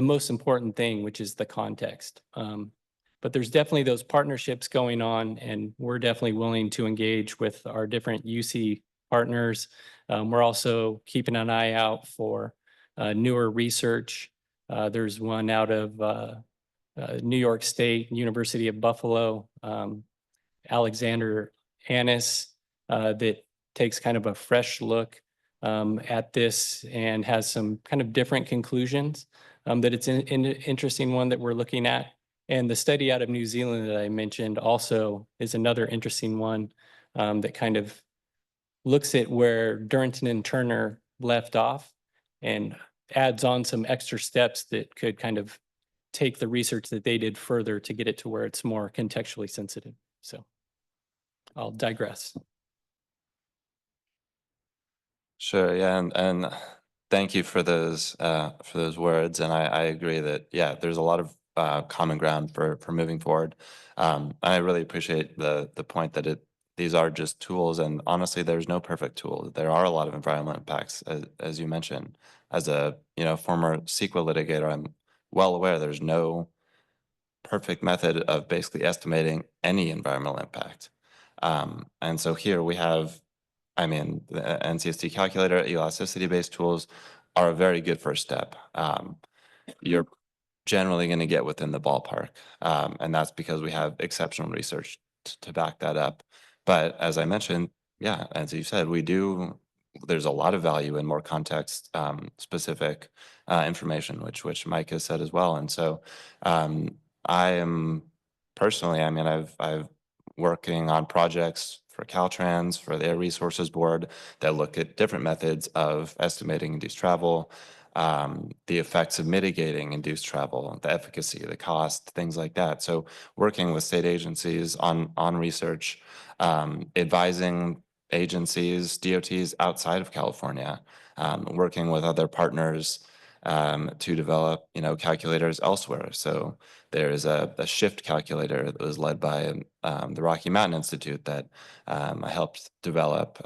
most important thing, which is the context. But there's definitely those partnerships going on, and we're definitely willing to engage with our different UC partners. We're also keeping an eye out for newer research. There's one out of New York State, University of Buffalo, Alexander Annis, that takes kind of a fresh look at this and has some kind of different conclusions. That it's an interesting one that we're looking at. And the study out of New Zealand that I mentioned also is another interesting one that kind of looks at where Durrington and Turner left off and adds on some extra steps that could kind of take the research that they did further to get it to where it's more contextually sensitive. So I'll digress. Sure, yeah, and thank you for those words, and I agree that, yeah, there's a lot of common ground for moving forward. I really appreciate the point that these are just tools, and honestly, there's no perfect tool. There are a lot of environmental impacts, as you mentioned. As a former CEQA litigator, I'm well aware there's no perfect method of basically estimating any environmental impact. And so here we have, I mean, the NCST calculator, elasticity-based tools are a very good first step. You're generally going to get within the ballpark, and that's because we have exceptional research to back that up. But as I mentioned, yeah, as you said, there's a lot of value in more context specific information, which Mike has said as well. And so I am personally, I mean, I've working on projects for Caltrans, for the Air Resources Board, that look at different methods of estimating induced travel, the effects of mitigating induced travel, the efficacy, the cost, things like that. So working with state agencies on research, advising agencies, DOTs outside of California, working with other partners to develop, calculators elsewhere. So there's a shift calculator that was led by the Rocky Mountain Institute that I helped develop.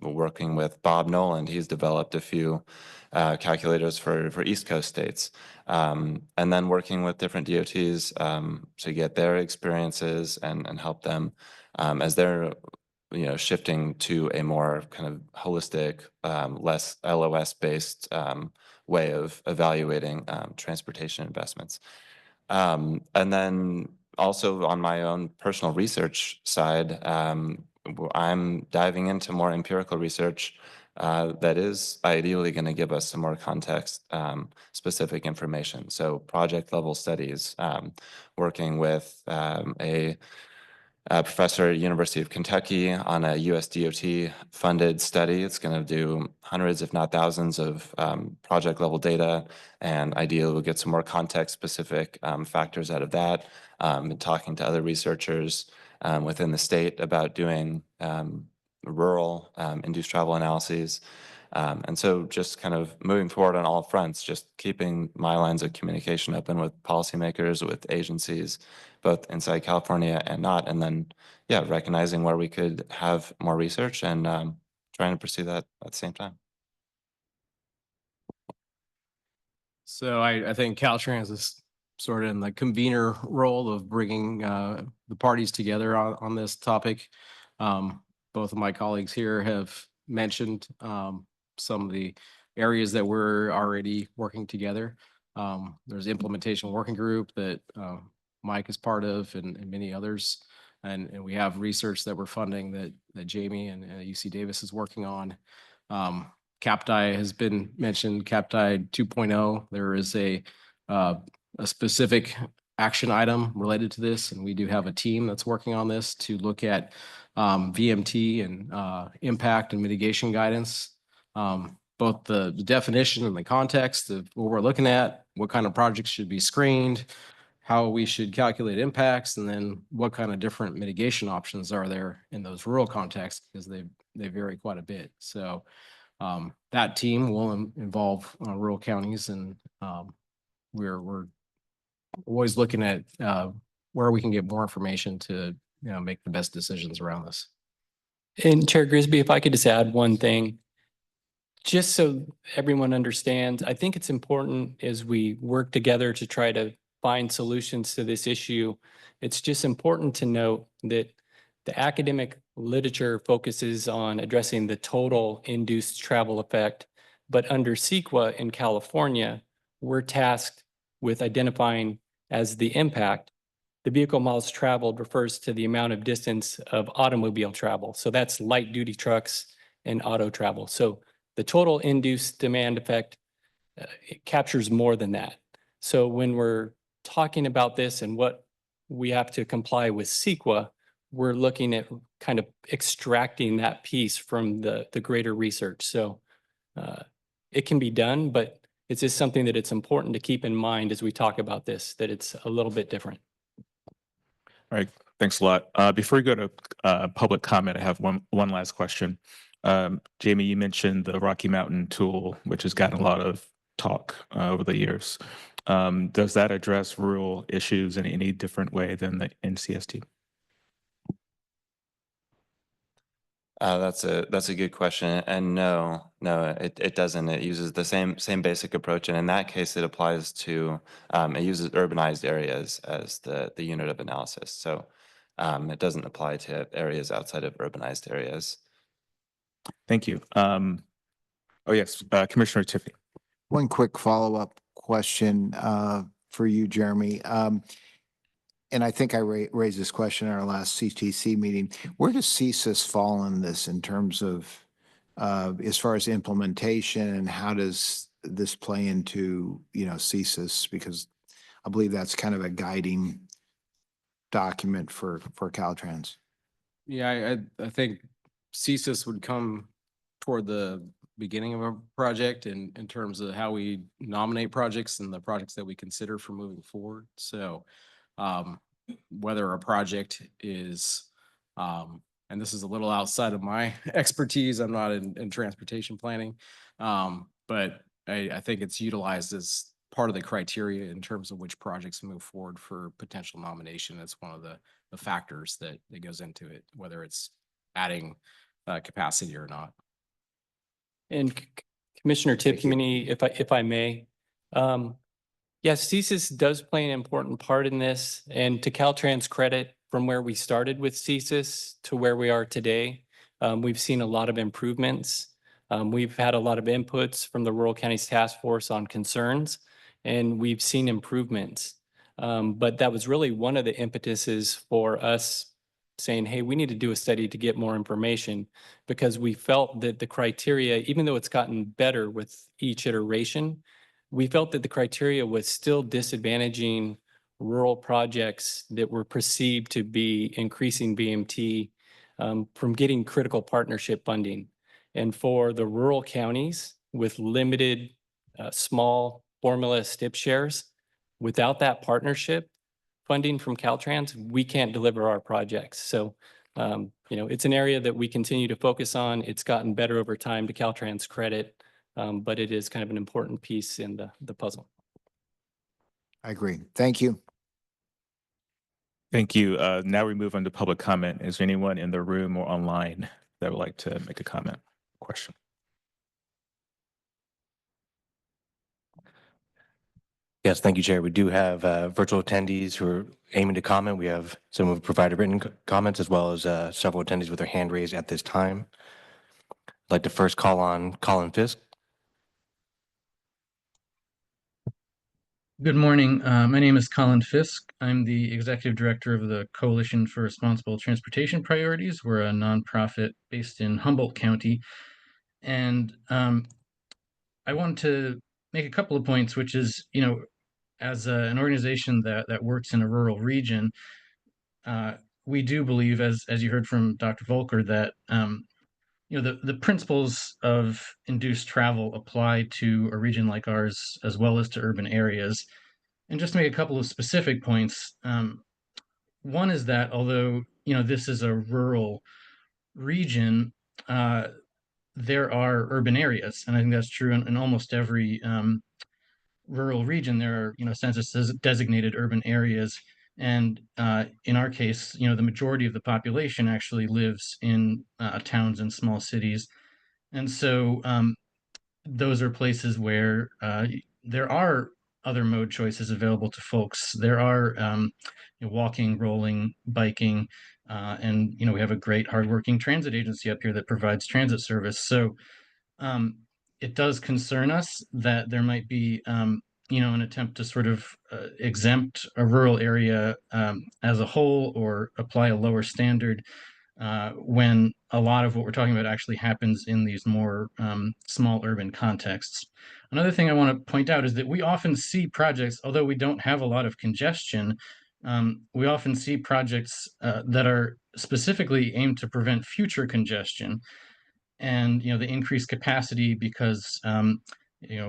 Working with Bob Noland, he's developed a few calculators for East Coast states. And then working with different DOTs to get their experiences and help them as they're shifting to a more kind of holistic, less LOS-based way of evaluating transportation investments. And then also on my own personal research side, I'm diving into more empirical research that is ideally going to give us some more context specific information. So project level studies, working with a professor at University of Kentucky on a US DOT funded study. It's going to do hundreds, if not thousands, of project level data, and ideally we'll get some more context specific factors out of that. And talking to other researchers within the state about doing rural induced travel analyses. And so just kind of moving forward on all fronts, just keeping my lines of communication open with policymakers, with agencies, both inside California and not. And then, yeah, recognizing where we could have more research and trying to pursue that at the same time. So I think Caltrans is sort of in the convener role of bringing the parties together on this topic. Both of my colleagues here have mentioned some of the areas that we're already working together. There's implementation working group that Mike is part of and many others. And we have research that we're funding that Jamie and UC Davis is working on. CAPTI has been mentioned, CAPTI 2.0. There is a specific action item related to this, and we do have a team that's working on this to look at VMT and impact and mitigation guidance. both the definition and the context of what we're looking at, what kind of projects should be screened, how we should calculate impacts, and then what kind of different mitigation options are there in those rural contexts, because they vary quite a bit. So that team will involve rural counties, and we're always looking at where we can get more information to make the best decisions around this. And Chair Grisby, if I could just add one thing, just so everyone understands, I think it's important as we work together to try to find solutions to this issue. It's just important to note that the academic literature focuses on addressing the total induced travel effect, but under CEQA in California, we're tasked with identifying as the impact. The vehicle miles traveled refers to the amount of distance of automobile travel. So that's light duty trucks and auto travel. So the total induced demand effect it captures more than that. So when we're talking about this and what we have to comply with CEQA, we're looking at kind of extracting that piece from the greater research. So it can be done, but it's just something that it's important to keep in mind as we talk about this, that it's a little bit different. All right, thanks a lot. Before we go to public comment, I have one last question. Jamie, you mentioned the Rocky Mountain tool, which has gotten a lot of talk over the years. Does that address rural issues in any different way than the NCST? That's a good question. And no, it doesn't. It uses the same basic approach. And in that case, it applies to, it uses urbanized areas as the unit of analysis. So it doesn't apply to areas outside of urbanized areas. Thank you. Oh, yes, Commissioner Tiffany. One quick follow-up question for you, Jeremy. And I think I raised this question in our last CTC meeting. Where does CSIS fall in this in terms of as far as implementation, and how does this play into, CSIS? Because I believe that's kind of a guiding document for Caltrans. Yeah, I think CSIS would come toward the beginning of a project in terms of how we nominate projects and the projects that we consider for moving forward. So whether a project is, and this is a little outside of my expertise, I'm not in transportation planning, but I think it's utilized as part of the criteria in terms of which projects move forward for potential nomination. It's one of the factors that goes into it, whether it's adding capacity or not. And Commissioner Tiffany, if I may, yes, CSIS does play an important part in this, and to Caltrans' credit, from where we started with CSIS to where we are today, we've seen a lot of improvements. We've had a lot of inputs from the Rural Counties Task Force on concerns, and we've seen improvements. But that was really one of the impetuses for us saying, hey, we need to do a study to get more information, because we felt that the criteria, even though it's gotten better with each iteration, we felt that the criteria was still disadvantaging rural projects that were perceived to be increasing BMT from getting critical partnership funding. And for the rural counties with limited small formula STIP shares, without that partnership funding from Caltrans, we can't deliver our projects. So, it's an area that we continue to focus on. It's gotten better over time, to Caltrans' credit, but it is kind of an important piece in the puzzle. I agree. Thank you. Thank you. Now we move on to public comment. Is there anyone in the room or online that would like to make a comment, question? Yes, thank you, Chair. We do have virtual attendees who are aiming to comment. We have some who have provided written comments, as well as several attendees with their hand raised at this time. I'd like to first call on Colin Fisk. Good morning. My name is Colin Fisk. I'm the Executive Director of the Coalition for Responsible Transportation Priorities. We're a nonprofit based in Humboldt County. And I wanted to make a couple of points, which is, as an organization that works in a rural region, we do believe, as you heard from Dr. Volker, that the principles of induced travel apply to a region like ours as well as to urban areas. And just to make a couple of specific points, one is that although, this is a rural region, there are urban areas, and I think that's true in almost every rural region. There are, census designated urban areas. And in our case, the majority of the population actually lives in towns and small cities. And so those are places where there are other mode choices available to folks. There are walking, rolling, biking, and we have a great hardworking transit agency up here that provides transit service. So it does concern us that there might be an attempt to sort of exempt a rural area as a whole or apply a lower standard when a lot of what we're talking about actually happens in these more small urban contexts. Another thing I want to point out is that we often see projects, although we don't have a lot of congestion, we often see projects that are specifically aimed to prevent future congestion and the increased capacity because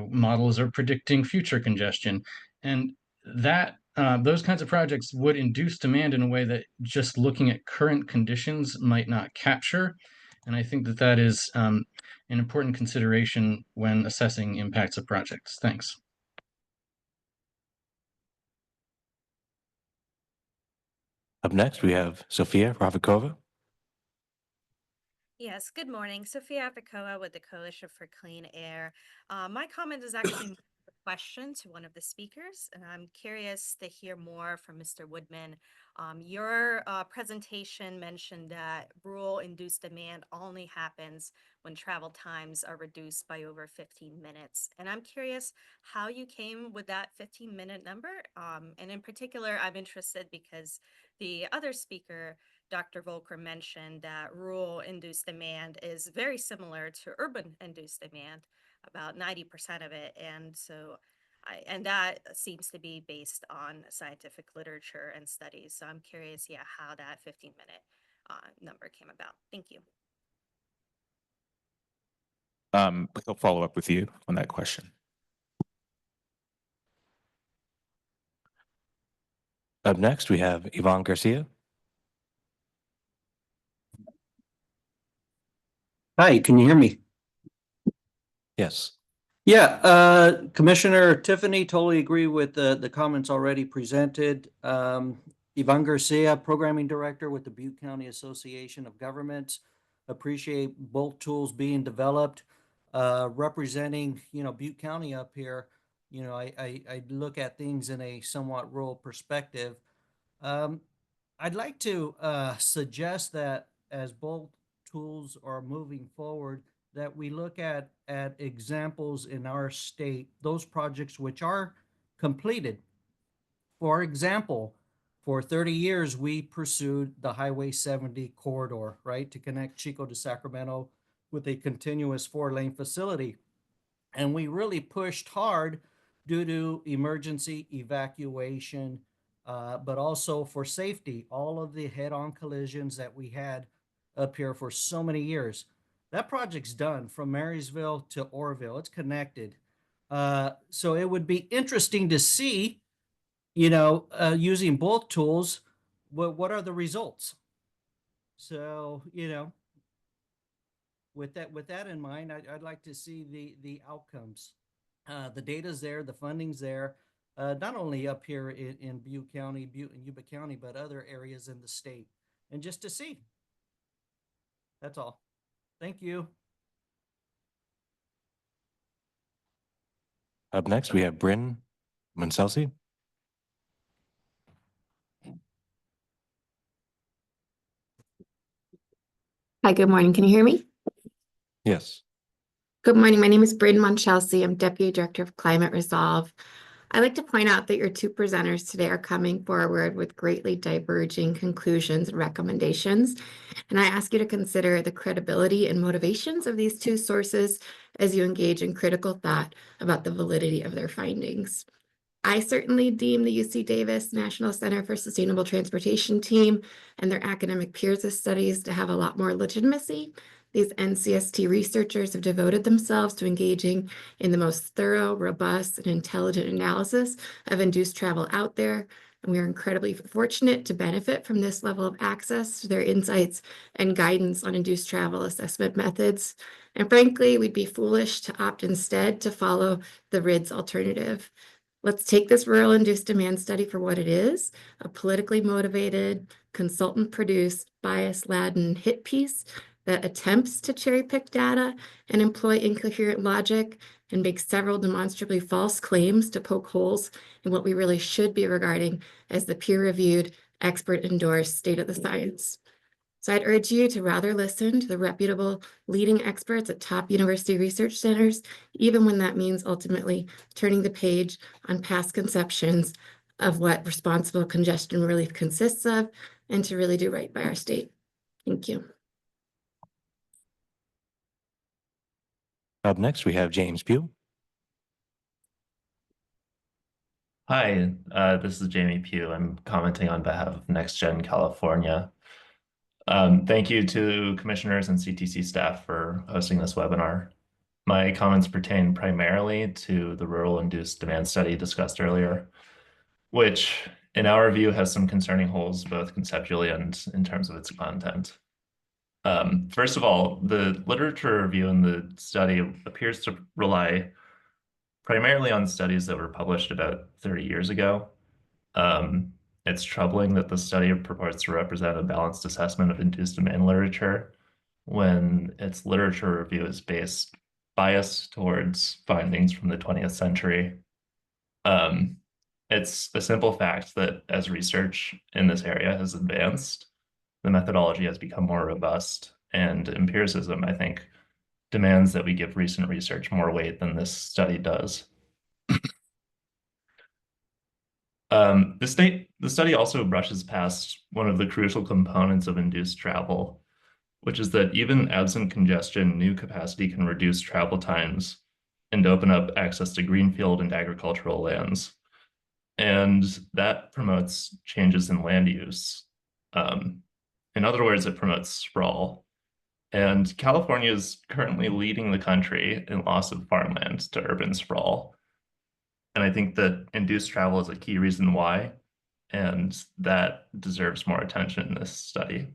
models are predicting future congestion, and that those kinds of projects would induce demand in a way that just looking at current conditions might not capture. And I think that that is an important consideration when assessing impacts of projects. Thanks. Up next, we have Sophia Ravikova. Yes, good morning. Sophia Apicoa with the Coalition for Clean Air. My comment is actually a question to one of the speakers, and I'm curious to hear more from Mr. Woodman. Your presentation mentioned that rural induced demand only happens when travel times are reduced by over 15 minutes. And I'm curious how you came with that 15-minute number. And in particular, I'm interested because the other speaker, Dr. Volker, mentioned that rural induced demand is very similar to urban induced demand, about 90% of it. And so and that seems to be based on scientific literature and studies. So I'm curious, how that 15-minute number came about. Thank you. He'll follow up with you on that question. Up next, we have Yvonne Garcia. Hi, can you hear me? Yes. Yeah, Commissioner Tiffany, totally agree with the comments already presented. Yvonne Garcia, Programming Director with the Butte County Association of Governments. Appreciate both tools being developed. Representing, Butte County up here, I look at things in a somewhat rural perspective. I'd like to suggest that as both tools are moving forward, that we look at examples in our state, those projects which are completed. For example, for 30 years, we pursued the Highway 70 corridor, right, to connect Chico to Sacramento with a continuous 4-lane facility. And we really pushed hard due to emergency evacuation, but also for safety, all of the head-on collisions that we had up here for so many years. That project's done from Marysville to Orville. It's connected. So it would be interesting to see, using both tools, what are the results? So, with that in mind, I'd like to see the outcomes. The data's there, the funding's there, not only up here in Butte and Yuba County, but other areas in the state. And just to see. That's all. Thank you. Up next, we have Bryn Moncelsi. Hi, good morning. Can you hear me? Yes. Good morning. My name is Bryn Moncelsi. I'm Deputy Director of Climate Resolve. I'd like to point out that your two presenters today are coming forward with greatly diverging conclusions and recommendations. And I ask you to consider the credibility and motivations of these two sources as you engage in critical thought about the validity of their findings. I certainly deem the UC Davis National Center for Sustainable Transportation team and their academic peers' studies to have a lot more legitimacy These NCST researchers have devoted themselves to engaging in the most thorough, robust, and intelligent analysis of induced travel out there. And we are incredibly fortunate to benefit from this level of access to their insights and guidance on induced travel assessment methods. And frankly, we'd be foolish to opt instead to follow the RIDS alternative. Let's take this rural induced demand study for what it is, a politically motivated, consultant-produced, bias-laden hit piece that attempts to cherry-pick data and employ incoherent logic and make several demonstrably false claims to poke holes in what we really should be regarding as the peer-reviewed, expert-endorsed state of the science. So I'd urge you to rather listen to the reputable leading experts at top university research centers, even when that means ultimately turning the page on past conceptions of what responsible congestion relief consists of, and to really do right by our state. Thank you. Up next, we have James Pugh. Hi, this is Jamie Pugh. I'm commenting on behalf of NextGen California. Thank you to commissioners and CTC staff for hosting this webinar. My comments pertain primarily to the rural induced demand study discussed earlier, which in our view has some concerning holes, both conceptually and in terms of its content. First of all, the literature review in the study appears to rely primarily on studies that were published about 30 years ago. It's troubling that the study purports to represent a balanced assessment of induced demand literature when its literature review is biased towards findings from the 20th century. It's a simple fact that as research in this area has advanced, the methodology has become more robust, and empiricism, I think, demands that we give recent research more weight than this study does. The study also brushes past one of the crucial components of induced travel, which is that even absent congestion, new capacity can reduce travel times and open up access to greenfield and agricultural lands. And that promotes changes in land use. In other words, it promotes sprawl. And California is currently leading the country in loss of farmland to urban sprawl. And I think that induced travel is a key reason why, and that deserves more attention in this study.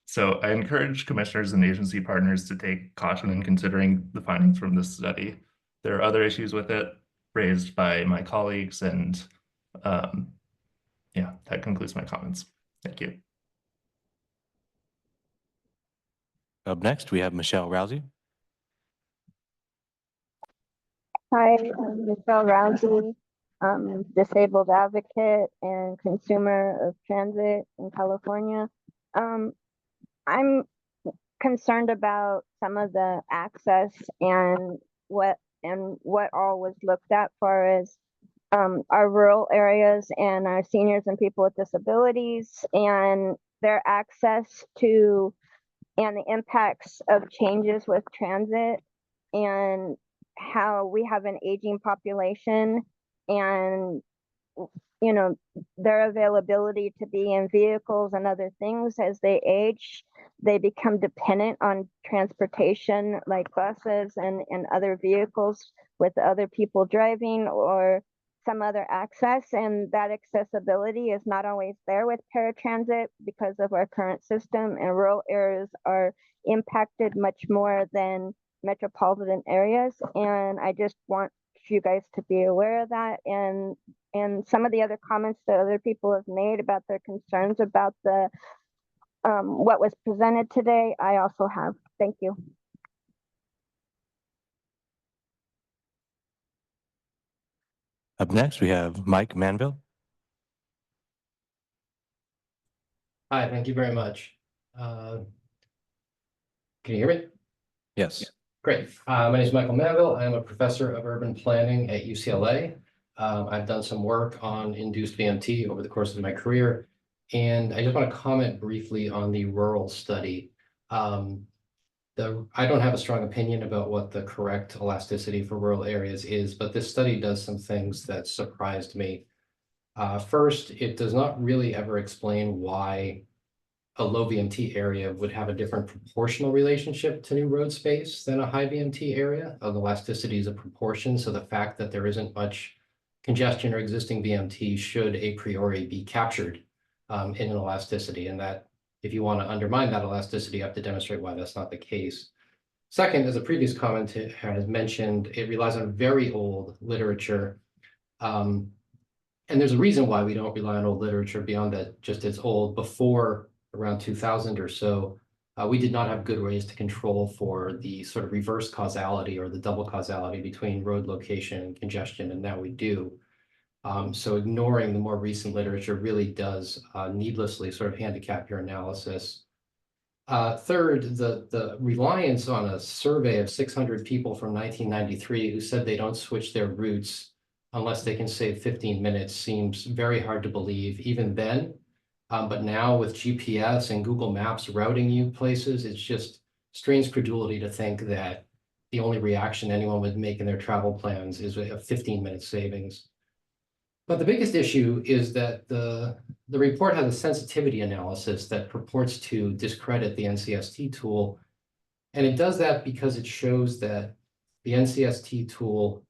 So I encourage commissioners and agency partners to take caution in considering the findings from this study. There are other issues with it raised by my colleagues, and yeah, that concludes my comments. Thank you. Up next, we have Michelle Rousey. Hi, I'm Michelle Rousey, disabled advocate and consumer of transit in California. I'm concerned about some of the access and what all was looked at for as our rural areas and our seniors and people with disabilities and their access to and the impacts of changes with transit and how we have an aging population and their availability to be in vehicles and other things as they age. They become dependent on transportation like buses and other vehicles with other people driving or some other access, and that accessibility is not always there with paratransit because of our current system, and rural areas are impacted much more than metropolitan areas. And I just want you guys to be aware of that, and some of the other comments that other people have made about their concerns about the what was presented today, I also have. Thank you. Up next, we have Mike Manville. Hi, thank you very much. Can you hear me? Yes. Great. My name is Michael Manville. I am a professor of urban planning at UCLA. I've done some work on induced VMT over the course of my career, and I just want to comment briefly on the rural study. I don't have a strong opinion about what the correct elasticity for rural areas is, but this study does some things that surprised me. First, it does not really ever explain why a low VMT area would have a different proportional relationship to new road space than a high VMT area. Elasticity is a proportion, so the fact that there isn't much congestion or existing VMT should a priori be captured in an elasticity, and that if you want to undermine that elasticity, you have to demonstrate why that's not the case. Second, as a previous comment has mentioned, it relies on very old literature. And there's a reason why we don't rely on old literature beyond that, just it's old. Before around 2000 or so, we did not have good ways to control for the sort of reverse causality or the double causality between road location and congestion, and now we do. So ignoring the more recent literature really does needlessly sort of handicap your analysis. Third, the reliance on a survey of 600 people from 1993 who said they don't switch their routes unless they can save 15 minutes seems very hard to believe even then. But now with GPS and Google Maps routing you places, it's just strains credulity to think that the only reaction anyone would make in their travel plans is a 15-minute savings. But the biggest issue is that the report has a sensitivity analysis that purports to discredit the NCST tool. And it does that because it shows that the NCST tool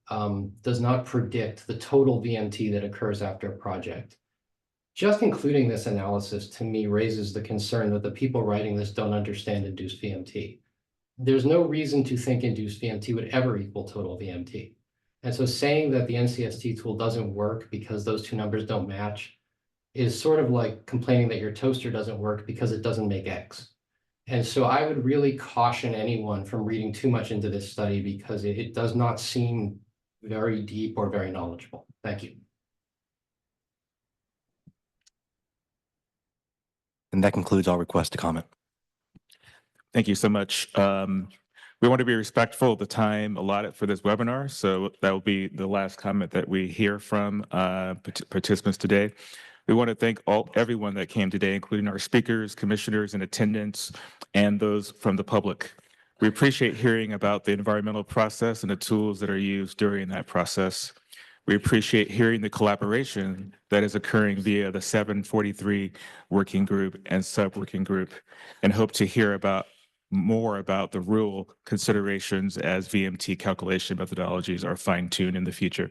does not predict the total VMT that occurs after a project. Just including this analysis to me raises the concern that the people writing this don't understand induced VMT. There's no reason to think induced VMT would ever equal total VMT. And so saying that the NCST tool doesn't work because those two numbers don't match is sort of like complaining that your toaster doesn't work because it doesn't make eggs. And so I would really caution anyone from reading too much into this study because it does not seem very deep or very knowledgeable. Thank you. And that concludes our request to comment. Thank you so much. We want to be respectful of the time allotted for this webinar, so that will be the last comment that we hear from participants today. We want to thank everyone that came today, including our speakers, commissioners in attendance, and those from the public. We appreciate hearing about the environmental process and the tools that are used during that process. We appreciate hearing the collaboration that is occurring via the 743 working group and sub-working group, and hope to hear more about the rural considerations as VMT calculation methodologies are fine-tuned in the future.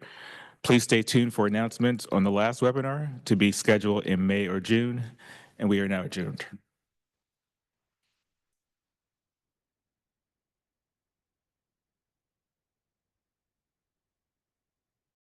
Please stay tuned for announcements on the last webinar to be scheduled in May or June, and we are now adjourned.